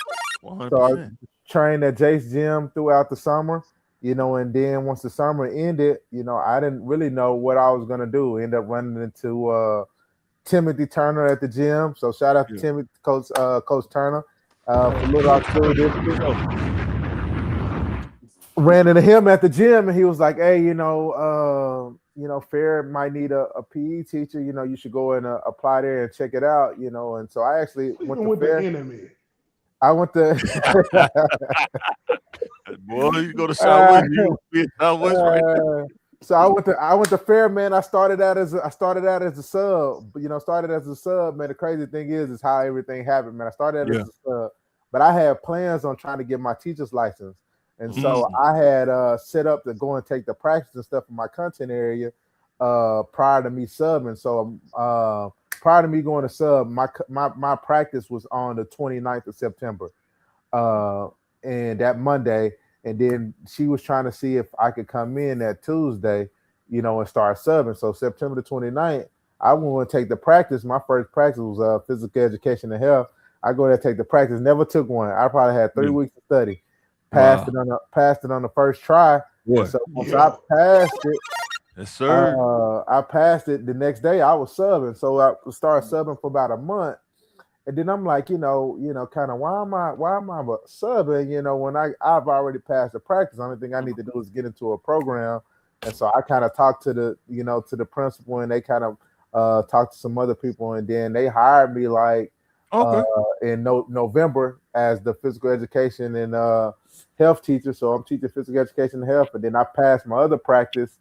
100%. So I trained at Jace gym throughout the summer, and then once the summer ended, I didn't really know what I was gonna do. Ended up running into Timothy Turner at the gym. So shout out to Timothy, Coach Turner, for Little Rock School District. Ran into him at the gym, and he was like, "Hey, Fair might need a PE teacher. You should go and apply there and check it out. And so I actually went to Fair. The enemy. I went to. Boy, you go to Southwest. Southwest right there. So I went to Fair, man. I started out as a sub. Started as a sub, man. The crazy thing is how everything happened, man. I started as a sub, but I had plans on trying to get my teacher's license. And so I had set up to go and take the practice and stuff in my content area prior to me subbing. So prior to me going to sub, my practice was on the 29th of September, and that Monday. And then she was trying to see if I could come in that Tuesday, and start subbing. So September the 29th, I went to take the practice. My first practice was physical education and health. I go there to take the practice. Never took one. I probably had 3 weeks to study. Passed it on the first try. So once I passed it, yes, sir. I passed it the next day. I was subbing, so I started subbing for about a month, and then I'm like, kind of why am I subbing? When I've already passed the practice. The only thing I need to do is get into a program, and so I kind of talked to the principal, and they kind of talked to some other people, and then they hired me in November as the physical education and health teacher. So I'm teaching physical education and health, and then I passed my other practice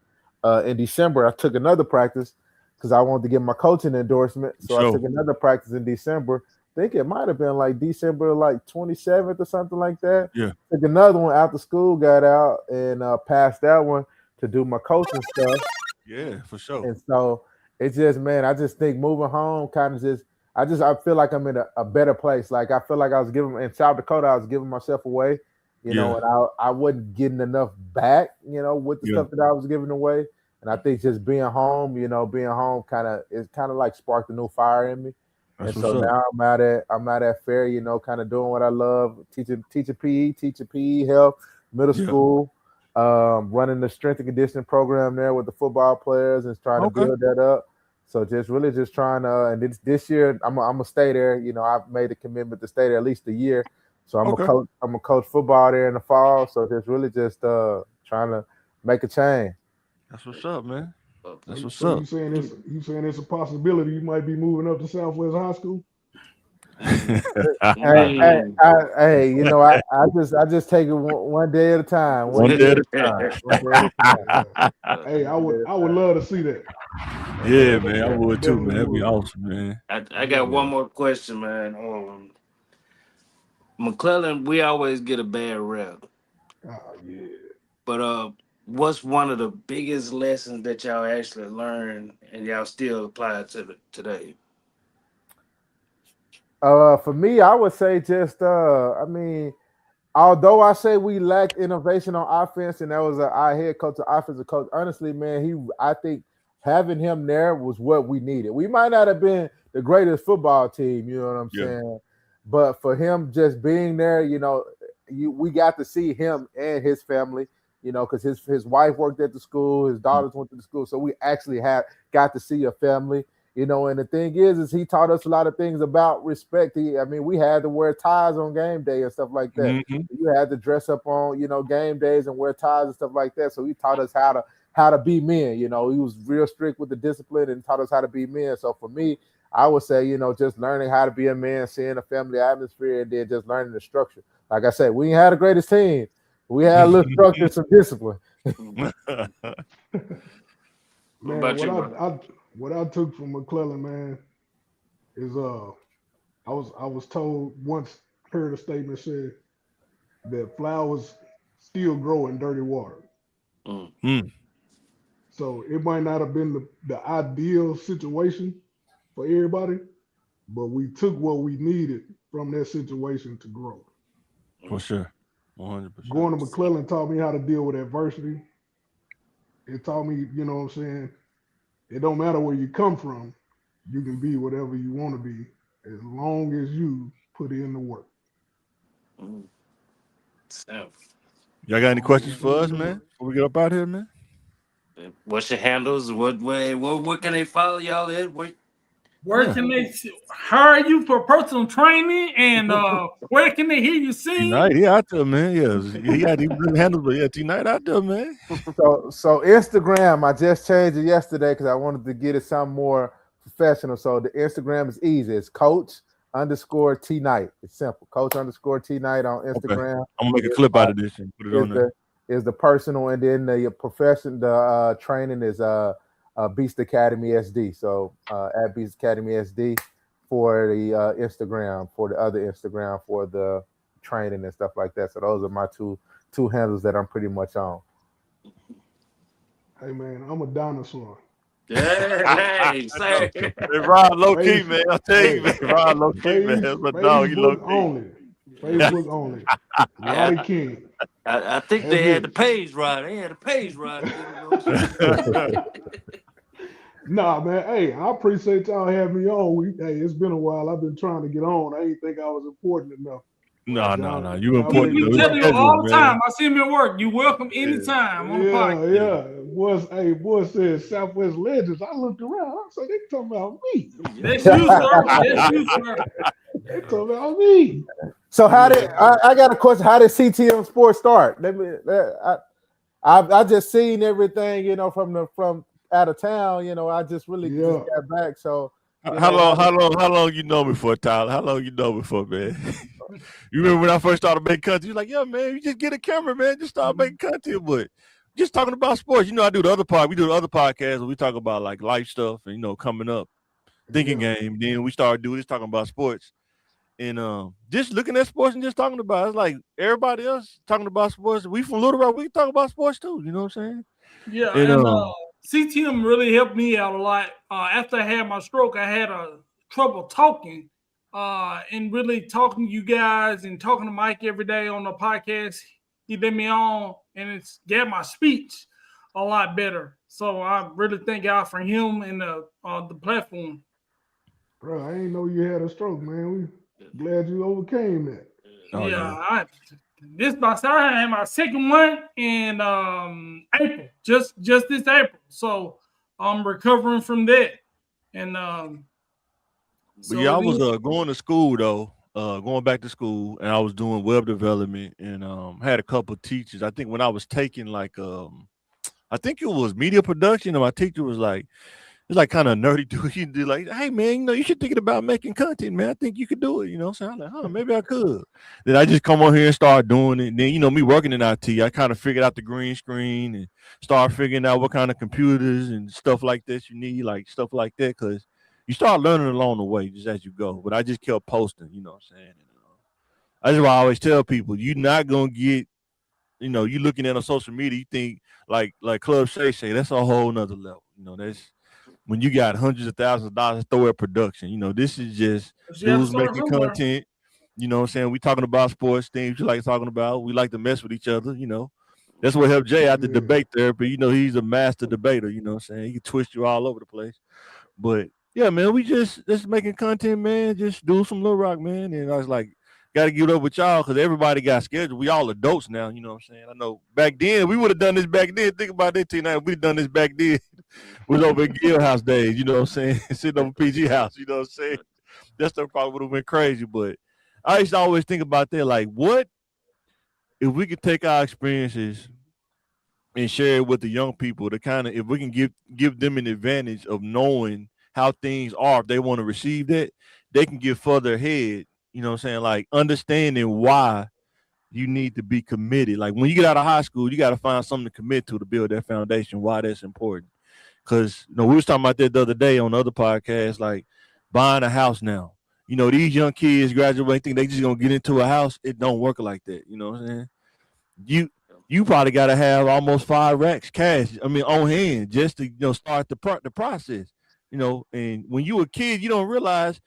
in December. I took another practice because I wanted to get my coaching endorsement. So I took another practice in December. I think it might have been like December 27th or something like that. Yeah. Took another one after school, got out, and passed that one to do my coaching stuff. Yeah, for sure. And so it's just, man, I just think moving home kind of just, I feel like I'm in a better place. Like I feel like I was in South Dakota, I was giving myself away, and I wasn't getting enough back, with the stuff that I was giving away. And I think just being home kind of like sparked a new fire in me. That's and so now I'm out at Fair, kind of doing what I love, teaching PE health, middle school, running the strength and conditioning program there with the football players and trying to build that up. So just trying to, and this year I'm gonna stay there. I've made a commitment to stay there at least a year. So I'm a coach football there in the fall. So it's really just trying to make a change. That's what's up, man. That's what's so up. You saying it's a possibility you might be moving up to Southwest High School? Hey, you know, I just take it one day at a time. One day at a time. Hey, I would love to see that. Yeah, man, I would too, man. That'd be awesome, man. I got one more question, man. McClellan, we always get a bad rep. Oh yeah. But what's one of the biggest lessons that y'all actually learned and y'all still apply to today? For me, I would say just although I say we lacked innovation on offense, and that was our head coach, the offensive coach. Honestly, man, I think having him there was what we needed. We might not have been the greatest football team, you know what I'm saying? But for him just being there, you know, we got to see him and his family, you know, because his wife worked at the school, his daughters went to the school, so we actually got to see a family. You know, and the thing is he taught us a lot of things about respect. We had to wear ties on game day and stuff like that. Mm-hmm. You had to dress up on, you know, game days and wear ties and stuff like that. So he taught us how to be men. You know, he was real strict with the discipline and taught us how to be men. So for me, I would say, you know, just learning how to be a man, seeing a family atmosphere, and then just learning the structure. Like I said, we ain't had the greatest team. We had a little structure and some discipline. Man, what I took from McClellan, man, is I was told once, heard a statement said that flowers still grow in dirty water. So it might not have been the ideal situation for everybody, but we took what we needed from that situation to grow. For sure. 100%. Going to McClellan taught me how to deal with adversity. It taught me, you know what I'm saying, it don't matter where you come from, you can be whatever you want to be as long as you put in the work. Y'all got any questions for us, man? Before we get up out here, man? What's your handles? What can they follow y'all at? Where can they hire you for personal training, and where can they hear you sing? T-Night, he out there, man. Yeah, he got even handles, but yeah, T-Night out there, man. So Instagram, I just changed it yesterday because I wanted to get it something more professional. So the Instagram is easy. It's Coach_T-Night. It's simple. Coach_T-Night on Instagram. Okay. I'm gonna make a clip out of this and put it on there. Is the personal, and then the profession, the training is Beast Academy SD. So at Beast Academy SD for the Instagram, for the other Instagram for the training and stuff like that. So those are my two handles that I'm pretty much on. Hey man, I'm a dinosaur. Hey, Rod low key, man. I'll tell you, man. Rod low key, man. That's my dog. You low key. Facebook only. Roddy King. I think they had the page right. They had the page right. Nah, man. Hey, I appreciate y'all having me on. It's been a while. I've been trying to get on. I ain't think I was important enough. No. You important. You tell me all the time. I see him at work. You welcome anytime on the podcast. Yeah. Boy said Southwest Legends. I looked around. I said, they talking about me. That's you, sir. That's you, sir. They talking about me. So how did I got a question? How did CTM Sports start? I just seen everything, you know, from out of town. You know, I just really just got back. So how long you know me for, Tyler? How long you know me for, man? You remember when I first started making content? You like, yeah, man, you just get a camera, man, just start making content, but just talking about sports. You know, I do the other part. We do the other podcasts where we talk about like life stuff and, you know, coming up, thinking game. Then we started doing this, talking about sports. And just looking at sports and just talking about it. It's like everybody else talking about sports. We from Little Rock, we talk about sports too. You know what I'm saying? Yeah, and CTM really helped me out a lot. After I had my stroke, I had trouble talking and really talking to you guys and talking to Mike every day on the podcast. He let me on, and it's got my speech a lot better. So I really thank God for him and the platform. Bro, I ain't know you had a stroke, man. We glad you overcame that. I had my second one in April, just this April. So I'm recovering from that. And but y'all was going to school though. going back to school, and I was doing web development, and had a couple of teachers. I think when I was taking like I think it was media production, and my teacher was like, it's like kind of nerdy dude. He did like, hey man, you should thinking about making content, man. I think you could do it, So I'm like, maybe I could. Then I just come on here and start doing it. And then, me working in IT, I kind of figured out the green screen and start figuring out what kind of computers and stuff like this you need, like stuff like that, because you start learning along the way just as you go. But I just kept posting, you know what I'm saying? And, that's why I always tell people, you're not gonna get, you looking at on social media, you think like Club Shay say, that's a whole nother level. That's when you got hundreds of thousands of dollars to throw at production. This is just dudes making content. You know what I'm saying? We talking about sports, things you like talking about. We like to mess with each other, That's what helped Jay out the debate therapy. He's a master debater, you know what I'm saying? He can twist you all over the place. But yeah, man, we just making content, man. Just do some Little Rock, man. And I was like, got to give it up with y'all because everybody got scheduled. We all adults now, you know what I'm saying? I know back then, we would have done this back then. Think about that, T9. We'd done this back then. We was over at Gill House days, you know what I'm saying? Sitting over PG House, you know what I'm saying? That stuff probably would have been crazy. But I used to always think about that, like, what if we could take our experiences and share it with the young people to kind of, if we can give them an advantage of knowing how things are, if they want to receive that, they can get further ahead. You know what I'm saying? Like understanding why you need to be committed. Like when you get out of high school, you got to find something to commit to build that foundation, why that's important. Because, we was talking about that the other day on the other podcast, like buying a house now. These young kids graduate, think they just going to get into a house. It don't work like that. You know what I'm saying? You probably got to have almost 5 racks cash, on hand just to, start the process, and when you a kid, you don't realize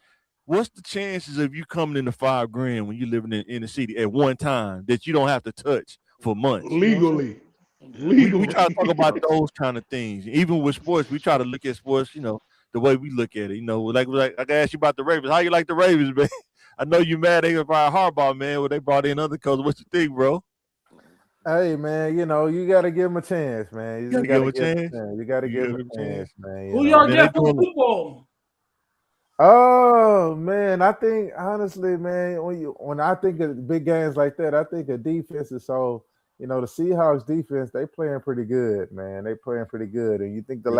what's the chances of you coming into $5 grand when you're living in the city at one time that you don't have to touch for months? Legally. We try to talk about those kind of things. Even with sports, we try to look at sports, the way we look at it. Like I can ask you about the Ravens. How you like the Ravens, man? I know you mad they fired Harbaugh, man, when they brought in other coaches. What you think, bro? Hey man, you gotta give him a chance, man. You gotta give him a chance. You gotta give him a chance, man. Who y'all get for football? Oh man, I think honestly, man, when I think of big games like that, I think of defenses. So the Seahawks defense, they playing pretty good, man. They playing pretty good, and you think the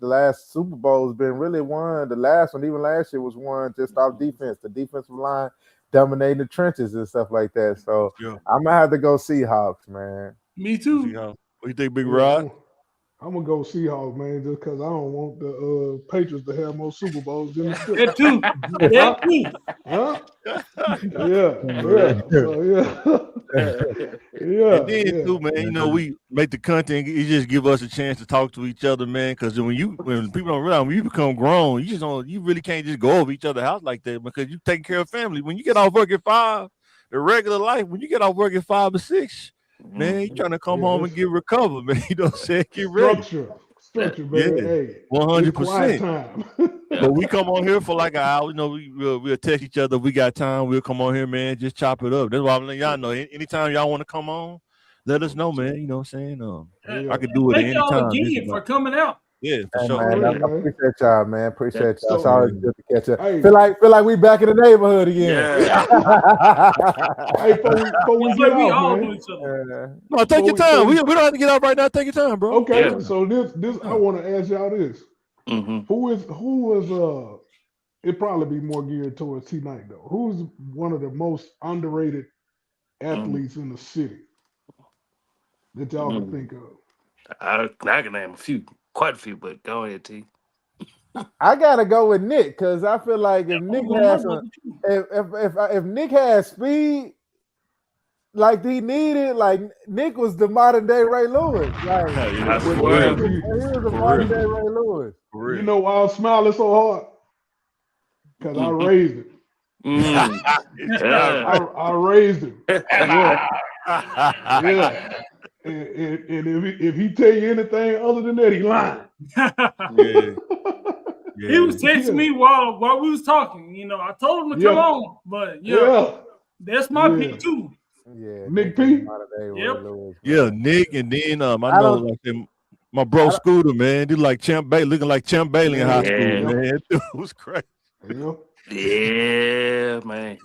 last Super Bowl has been really won. The last one, even last year, was won just off defense. The defensive line dominating the trenches and stuff like that. So I'm gonna have to go Seahawks, man. Me too. What do you think, Big Rod? I'm gonna go Seahawks, man, just because I don't want the Patriots to have more Super Bowls than the Steelers. That too. That too. Huh? Yeah. And then too, man, we make the content. It just give us a chance to talk to each other, man. Because when people don't realize, when you become grown, you really can't just go over each other's house like that because you taking care of family. When you get off work at 5, the regular life, when you get off work at 5 or 6. Man, you trying to come home and get recovered, man. You know what I'm saying? Get ready. Structure, baby. Hey, 100%. But we come on here for like an hour. We'll text each other. If we got time, we'll come on here, man. Just chop it up. That's why I'm letting y'all know. Anytime y'all want to come on, let us know, man. You know what I'm saying? I can do it anytime. Thank y'all again for coming out. Yeah, for sure. Man, I appreciate y'all, man. Appreciate y'all. It's always good to catch up. Hey, feel like we back in the neighborhood again. Yeah. Hey, before we get off, man. No, take your time. We don't have to get off right now. Take your time, bro. Okay, so this I want to ask y'all this. Who is it probably be more geared towards T9 though. Who's one of the most underrated athletes in the city that y'all can think of? I can name quite a few, but go ahead, T. I gotta go with Nick because I feel like if Nick has if Nick has speed like he needed, like Nick was the modern day Ray Lewis. Like, he was the modern day Ray Lewis. You know why I'm smiling so hard? Because I raised him. I raised him. Yeah. And if he tell you anything other than that, he lying. He was texting me while we was talking. I told him to come on, but that's my pick too. Yeah, Nick P. Yeah, Nick, and then I know like my bro Scooter, man, dude like Champ Bailey, looking like Champ Bailey in high school, man. Dude was crazy. Yeah, man.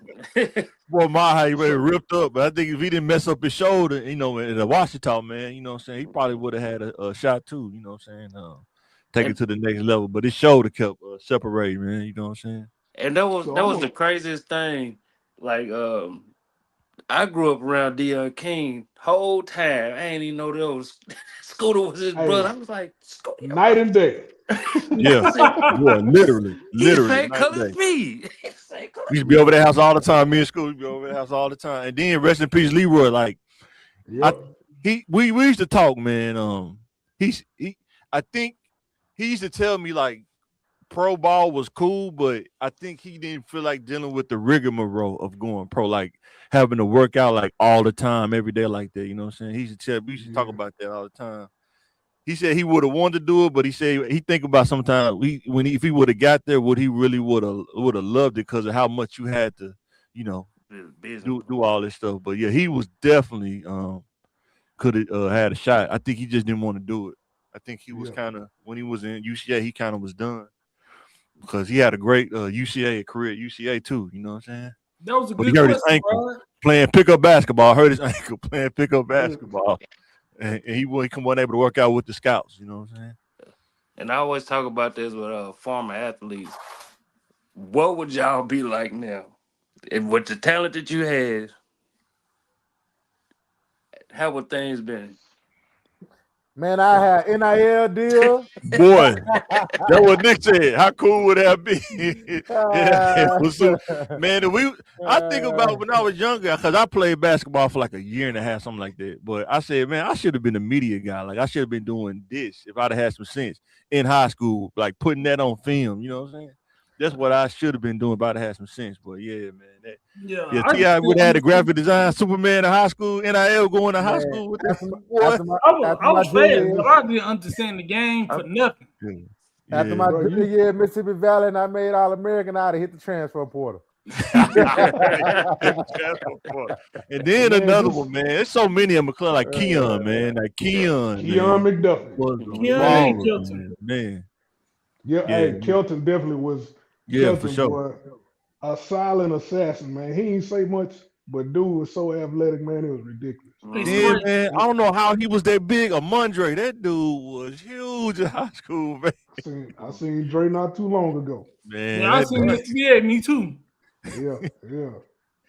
Boy, my he really ripped up, but I think if he didn't mess up his shoulder, in the Washington, man, you know what I'm saying, he probably would have had a shot too, you know what I'm saying, take it to the next level. But his shoulder kept separating, man, you know what I'm saying. And that was the craziest thing. Like, I grew up around Deion King whole time. I ain't even know that was Scooter was his brother. I was like, Scooter, night and day. Yeah, boy, literally, he the same color as me. We used to be over their house all the time. Me and School used to be over their house all the time. And then rest in peace, Leroy. Like, we used to talk, man. I think he used to tell me like pro ball was cool, but I think he didn't feel like dealing with the rigmarole of going pro, like having to work out like all the time, every day like that. You know what I'm saying? We used to talk about that all the time. He said he would have wanted to do it, but he said he think about sometimes if he would have got there, would he really would have loved it because of how much you had to, do all this stuff. But yeah, he was definitely could have had a shot. I think he just didn't want to do it. I think he was kind of when he was in UCA, he kind of was done because he had a great UCA career at UCA too. You know what I'm saying? That was a good question, playing pickup basketball. I hurt his ankle playing pickup basketball. And he wasn't able to work out with the scouts, you know what I'm saying? And I always talk about this with former athletes. What would y'all be like now? With the talent that you had, how would things been? Man, I had NIL deal. Boy, that what Nick said. How cool would that be? Man, I think about when I was younger, because I played basketball for like a year and a half, something like that. But I said, man, I should have been a media guy. Like I should have been doing this if I'd have had some sense in high school, like putting that on film. You know what I'm saying? That's what I should have been doing if I'd have had some sense. But yeah, man. T.I. would have had a graphic design, Superman in high school, NIL going to high school with that. I was fast, but I didn't understand the game for nothing. After my junior year at Mississippi Valley and I made All-American, I'd have hit the transfer portal. And then another one, man. There's so many of McClellan, like Keon, man. Like Keon McDuffie. Kelton. Man. Yeah, hey, Kelton definitely was. Yeah, for sure. A silent assassin, man. He ain't say much, but dude was so athletic, man. It was ridiculous. Yeah, man. I don't know how he was that big. Amondre, that dude was huge in high school, man. I seen Dre not too long ago. Man, I seen Mr. Me too. Yeah.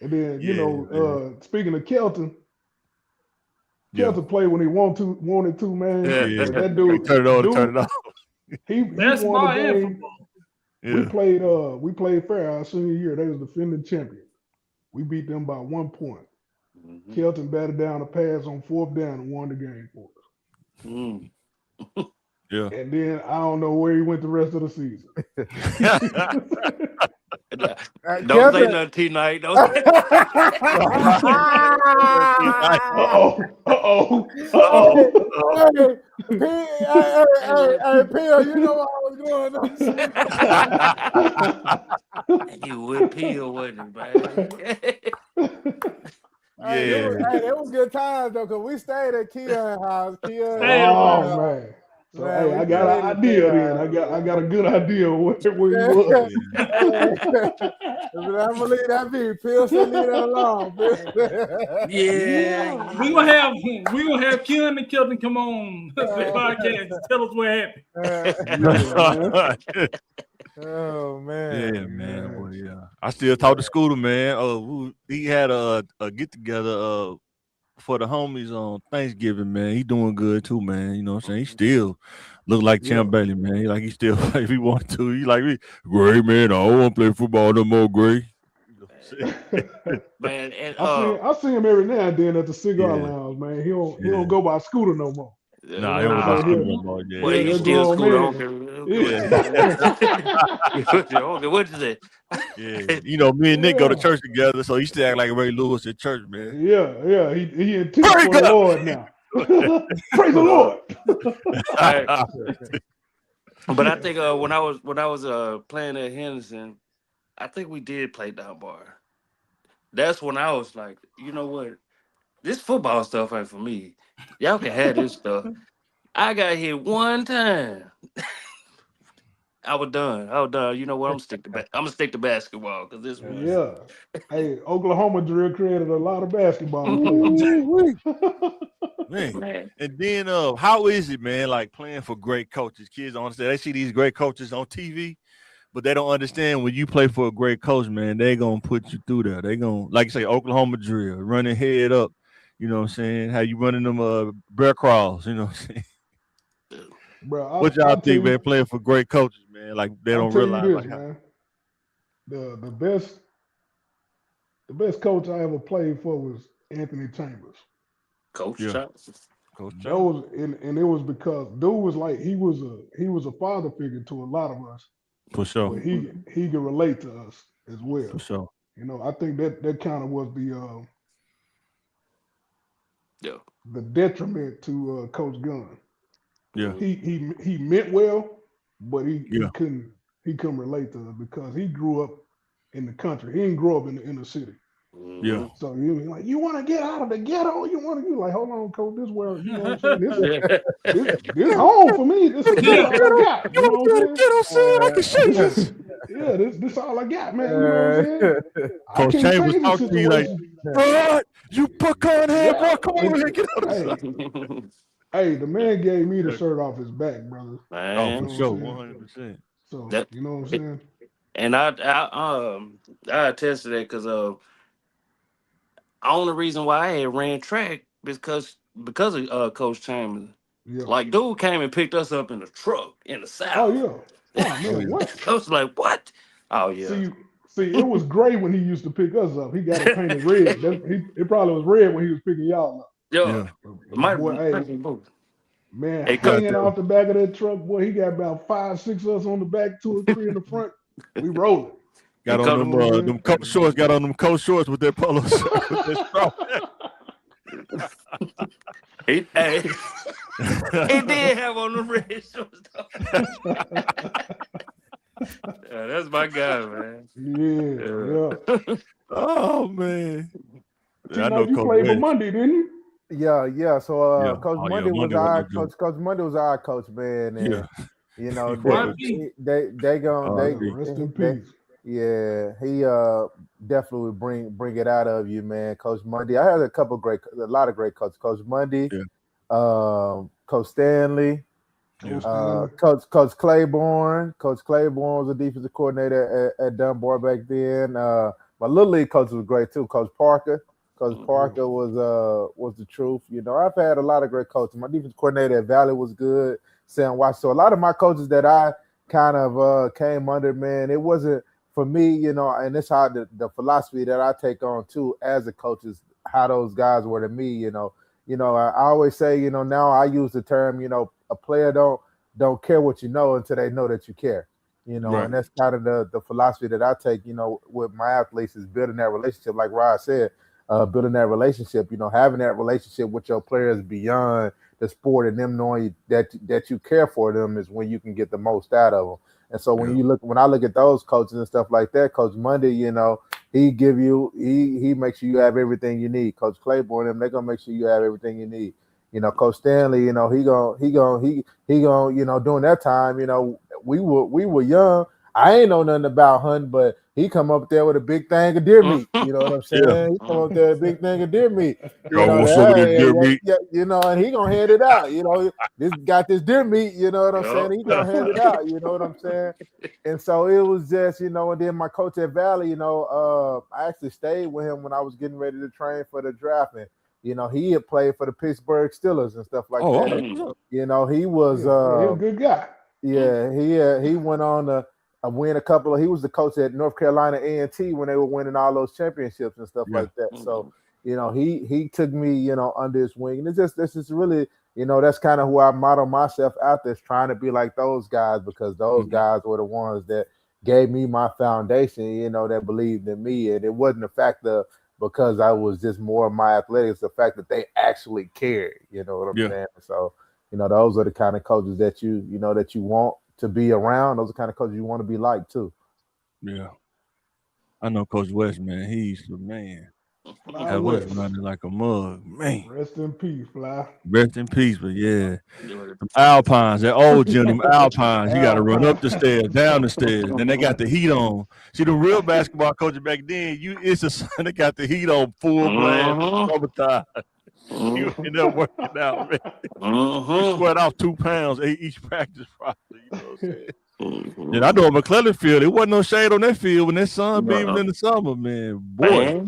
And then speaking of Kelton played when he wanted to, man. Yeah. That dude turn it off. He won the game. Yeah. We played fair our senior year. They was defending champions. We beat them by 1 point. Mm-hmm. Kelton batted down a pass on 4th down and won the game for us. Yeah. And then I don't know where he went the rest of the season. Don't say nothing, T-Night. Uh-oh. Hey, Peel, you know what I was going on. You would Peel, wasn't it, man? It was good times though, because we stayed at Keon's house. Man. So hey, I got an idea then. I got a good idea of where he was. I believe that be Peel should leave that alone. Yeah. We gonna have Keon and Kelton come on the podcast and tell us what happened. Oh man. Yeah, man. Well, yeah. I still talk to Scooter, man. He had a get together for the homies on Thanksgiving, man. He doing good too, man. You know what I'm saying? He still look like Champ Bailey, man. He still play if he wanted to. He like me, Gray, man. I don't want to play football no more, Gray. Man, and I see him every now and then at the cigar lounge, man. He don't go by Scooter no more. Nah, he don't go by Scooter no more. Yeah. Well, he still Scooter. What is it? Yeah, me and Nick go to church together, so he still act like Ray Lewis at church, man. Yeah. He in tears for the Lord now. Praise the Lord. But I think when I was playing at Henderson, I think we did play down bar. That's when I was like, you know what? This football stuff ain't for me. Y'all can have this stuff. I got hit one time. I was done. You know what? I'm gonna stick to basketball because this was. Yeah. Hey, Oklahoma drill created a lot of basketball Ooh, players. man. Man. And then how is it, man, like playing for great coaches? Kids don't understand. They see these great coaches on TV, but they don't understand when you play for a great coach, man, they gonna put you through there. They gonna, like you say, Oklahoma drill, running head up. You know what I'm saying? How you running them bear crawls, you know what I'm saying? Bro, What y'all think, man, playing for great coaches, man? Like they I'll don't tell you realize this, like how man. The best coach I ever played for was Anthony Chambers. Coach yeah. Chambers. Coach That was and it was because dude was like he was a father figure to a lot of us, for sure. but he could relate to us as well. For sure. You know, I think that kind of was the detriment to Coach Gunn. Yeah. He meant well, but he Yeah. couldn't relate to us because he grew up in the country. He didn't grow up in the inner city. Yeah. So you like, you want to get out of the ghetto? You like, hold on, coach. This where you know what I'm saying. This home for me. This all I got. You know what I'm saying? I can show you this. Yeah, this all I got, man. You know what I'm saying? I Coach can't Chambers change the talk to you like, situation. bro, you pecan head, bro. Come over here, get out of Hey, the hey, the man gave me the shirt off his back, brother. Oh, Man. for You know sure, what I'm saying? 100%. So That, you know what I'm saying? and I attest to that because only reason why I had ran track is because of Coach Chambers. Yeah. Like dude came and picked us up in the truck in the South. Oh yeah. Oh man, Oh, yeah. what? I was like, what? Oh yeah. See, it was gray when he used to pick us up. He got it painted red. It probably was red when he was picking y'all up. Yeah. But boy, hey, man, Hey, hanging off the back of that truck, boy, he got about 5, 6 of us on the back, 2 or 3 in the front. We rolling. Got on them coat shorts. Got on them coat shorts with that polo shirt with that straw. He did have on the red shorts. Yeah, that's my guy, man. Yeah. Oh man. I know you played for Monday, didn't you? Yeah. So Coach Monday was our coach. Coach Monday was our coach, man. And Yeah. you know they rest in peace. Yeah, he definitely would bring it out of you, man. Coach Monday. I had a lot of great coaches. Coach Monday, Coach Stanley, Coach Claiborne. Coach Claiborne was a defensive coordinator at Dunbar back then. My little league coach was great too. Coach Parker. Coach Parker was the truth. You know, I've had a lot of great coaches. My defensive coordinator at Valley was good. Sam Watch. So a lot of my coaches that I kind of came under, man, it wasn't for me, you know, and it's how the philosophy that I take on too as a coach is how those guys were to me, you know. I always say, you know, now I use the term, you know, a player don't care what you know until they know that you care, you know, and that's kind of the philosophy that I take, you know, with my athletes is building that relationship, like Rod said, building that relationship, you know, having that relationship with your players beyond the sport and them knowing that you care for them is when you can get the most out of them. And so when I look at those coaches and stuff like that, Coach Monday, you know, he makes sure you have everything you need. Coach Claiborne, they're gonna make sure you have everything you need. You know, Coach Stanley, you know, he gonna, you know, during that time, you know, we were young. I ain't know nothing about hunting, but he come up there with a big thing of deer meat. You know what I'm saying? He come up there with a big thing of deer meat. You know, you know, and he gonna hand it out. You know, this got this deer meat. You know what I'm saying? He gonna hand it out. You know what I'm saying? And so it was just, you know, and then my coach at Valley, you know, I actually stayed with him when I was getting ready to train for the draft. And, you know, he had played for the Pittsburgh Steelers and stuff like that. And, you know, he was he's a good guy. Yeah, he went on to win a couple of. He was the coach at North Carolina A&T when they were winning all those championships and stuff like that. So, you know, he took me, you know, under his wing, and this is really, you know, that's kind of who I model myself out there, trying to be like those guys, because those guys were the ones that gave me my foundation, you know, that believed in me, and it wasn't the fact of because I was just more of my athletics, the fact that they actually cared, you know what I'm saying? So, you know, those are the kind of coaches that you know that you want to be around. Those are the kind of coaches you want to be like too. Yeah. I know Coach West, man. He's the man. Fly was West. running like a mug, man. Rest in peace, Fly. Rest in peace, but yeah. Them Alpines, that old gym, them Alpines, you got to run up the stairs, down the stairs. Then they got the heat on. See, the real basketball coaches back then, they got the heat on full blast, summertime. You end up working out, man. You sweat off 2 pounds each practice, probably. You know what I'm saying? And I know at McClellan field, it wasn't no shade on that field when that sun beaming in the summer, man. Boy,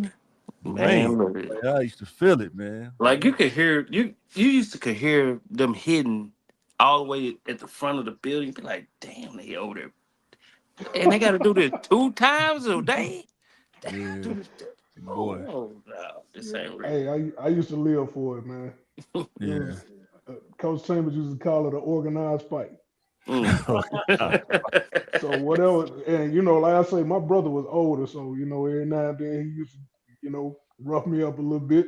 man, I used to feel it, man. Like you could hear you used to hear them hitting all the way at the front of the building. You'd be like, damn, they over there. And they got to do this 2 times a day. Yeah. Boy. Oh, no, this ain't real. Hey, I used to live for it, man. Yeah. Coach Chambers used to call it an organized fight. So whatever, and like I say, my brother was older, so every now and then he used to, rough me up a little bit.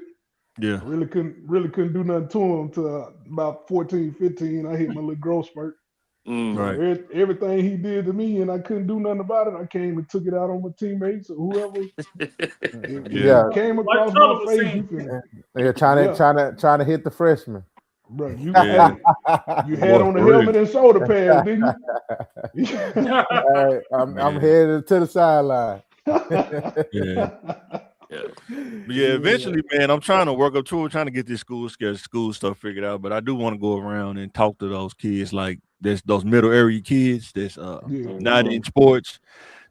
Yeah. Really couldn't do nothing to him till about 14, 15. I hit my little growth spurt. Right. Everything he did to me, and I couldn't do nothing about it. I came and took it out on my teammates or whoever. Yeah. Came across my face. They're trying to hit the freshman. Bro, you had on the helmet and shoulder pads, didn't you? Hey, I'm headed to the sideline. Yeah, eventually, man, I'm trying to work up to it, trying to get this school stuff figured out. But I do want to go around and talk to those kids, like there's those middle area kids that's not in sports.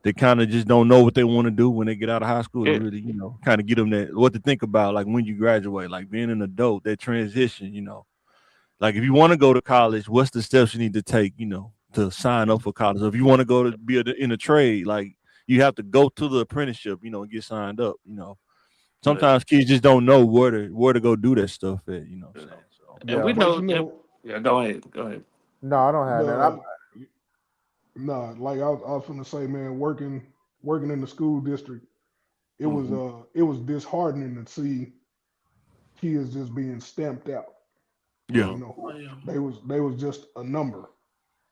They kind of just don't know what they want to do when they get out of high school. And really, kind of get them what to think about, like when you graduate, like being an adult, that transition, Like if you want to go to college, what's the steps you need to take, to sign up for college? Or if you want to go to be in a trade, like you have to go to the apprenticeship, and get signed up, Sometimes kids just don't know where to go do that stuff at, So, and we know. Yeah, go ahead. No, I don't have that. No, like I was going to say, man, working in the school district, it was disheartening to see kids just being stamped out. Yeah, they was just a number.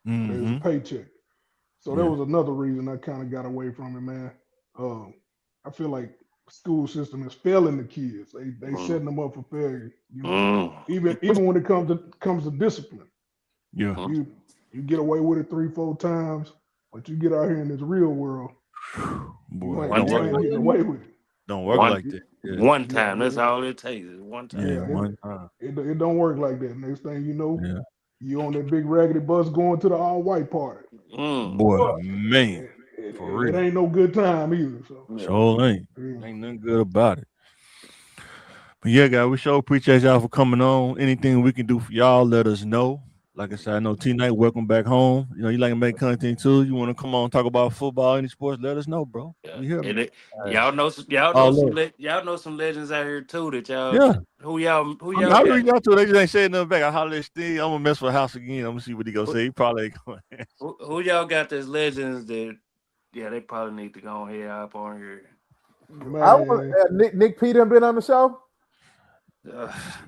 Mm-hmm. They was a paycheck. So that was another reason I kind of got away from it, man. I feel like school system is failing the kids. They setting them up for failure. Even when it comes to discipline. Yeah. You get away with it 3-4 times, but you get out here in this real world, boy, you ain't getting away with it. Don't work like that. Yeah. One time, that's all it takes is one time. Yeah, one time. It don't work like that. Next thing you know, you on that big raggedy bus going to the all white party. Boy, man, for real, it ain't no good time either. So. Sure ain't. Ain't nothing good about it. But yeah, guys, we sure appreciate y'all for coming on. Anything we can do for y'all, let us know. Like I said, I know T-Night, welcome back home. You like to make content too. You want to come on, talk about football, any sports, let us know, bro. We here. Y'all know some legends out here too that y'all. Yeah. Who y'all I reach out to. They just ain't saying nothing back. I holler at Steve. I'm gonna mess with House again. I'm gonna see what he gonna say. He probably ain't gonna answer. Who y'all got as legends that they probably need to go ahead up on here. Nick P done been on the show.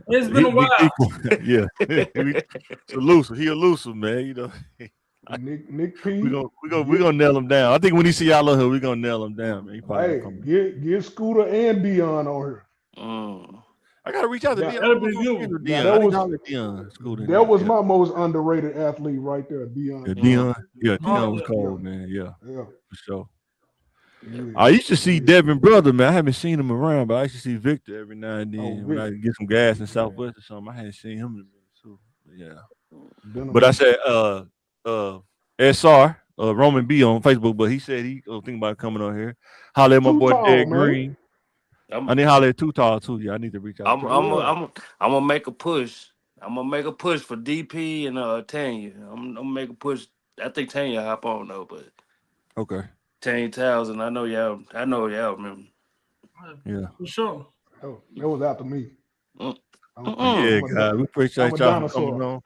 It's been a while. Yeah, it's elusive. He elusive, man. Nick P. We gonna nail him down. I think when he see y'all on here, we gonna nail him down, man. Hey, get Scooter and Dion on here. I gotta reach out to Dion. That was my most underrated athlete right there, Dion. Dion was cold, man. Yeah, for sure. I used to see Devin brother, man. I haven't seen him around, but I used to see Victor every now and then when I get some gas in Southwest or something. I hadn't seen him in a minute too. But I said SR Roman B on Facebook, but he said he thinking about coming on here. Holler at my boy Derek Green. I need to holler at Too Tall too. Yeah, I need to reach out. I'm gonna make a push. I'm gonna make a push for DP and Tanya. I'm gonna make a push. I think Tanya hop on though, but okay. Tanya Townsend, I know y'all remember. Yeah, for sure. Oh, that was after me. Yeah, God, we appreciate y'all for coming on.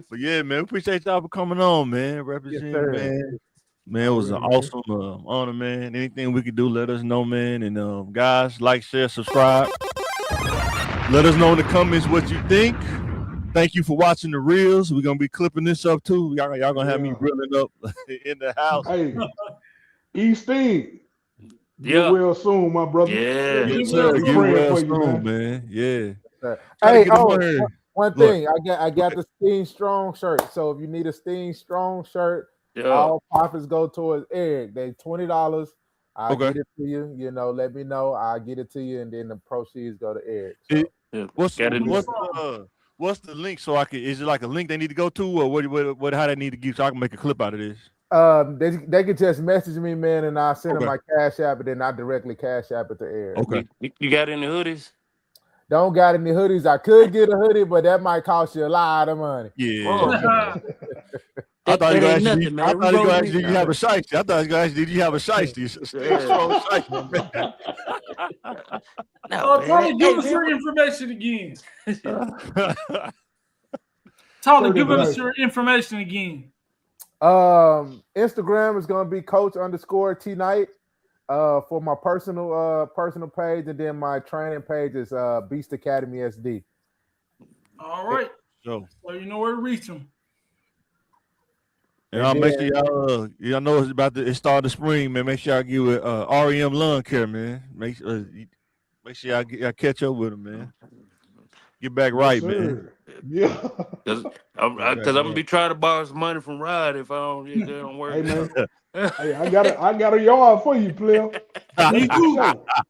But yeah, man, we appreciate y'all for coming on, man. Representing, man. Man, it was an awesome honor, man. Anything we could do, let us know, man. And guys, like, share, subscribe. Let us know in the comments what you think. Thank you for watching the reels. We're gonna be clipping this up too. Y'all gonna have me reeling up in the house. Hey, Easteen, Get well soon, my brother. Yeah. Yes, Get well sir. soon. Get well for you, soon, man. Yeah. Hey, get him on here. one thing, I got the Steam Strong shirt. So if you need a Steam Strong shirt, all profits go towards Eric. They $20. I'll get it to you. You know, let me know. I'll get it to you, and then the proceeds go to Eric. So. What's the link so I can? Is it like a link they need to go to, or what? How they need to get so I can make a clip out of this? They could just message me, man, and I'll send them my Cash App, and then I directly Cash App it to Eric. Okay. You got any hoodies? Don't got any hoodies. I could get a hoodie, but that might cost you a lot of money. Yeah. I thought you guys did you have a shiesty. I thought you guys did you have a shiesty. Tyler, give us your information again. Tyler, give us your information again. Instagram is gonna be Coach_T Knight for my personal page, and then my training page is Beast Academy SD. All right. So you know where to reach them. And I'll make sure y'all know it's starting the spring, man. Make sure I give it REM Lawn Care, man. Make sure y'all catch up with them, man. Get back right, man. Yeah. Because I'm gonna be trying to borrow some money from Rod if I don't work. Hey, man. Hey, I got a yard for you, player. Me too.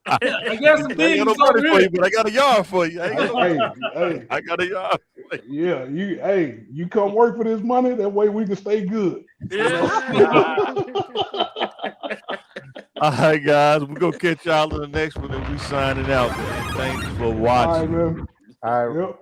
I got some things no money for you, but I got a yard for you. Hey, I got a yard. Yeah, you come work for this money. That way we can stay good. Yeah. All right, guys, we're gonna catch y'all in the next one, and we signing out, man. Thanks for watching. All right, man. All right. Yep.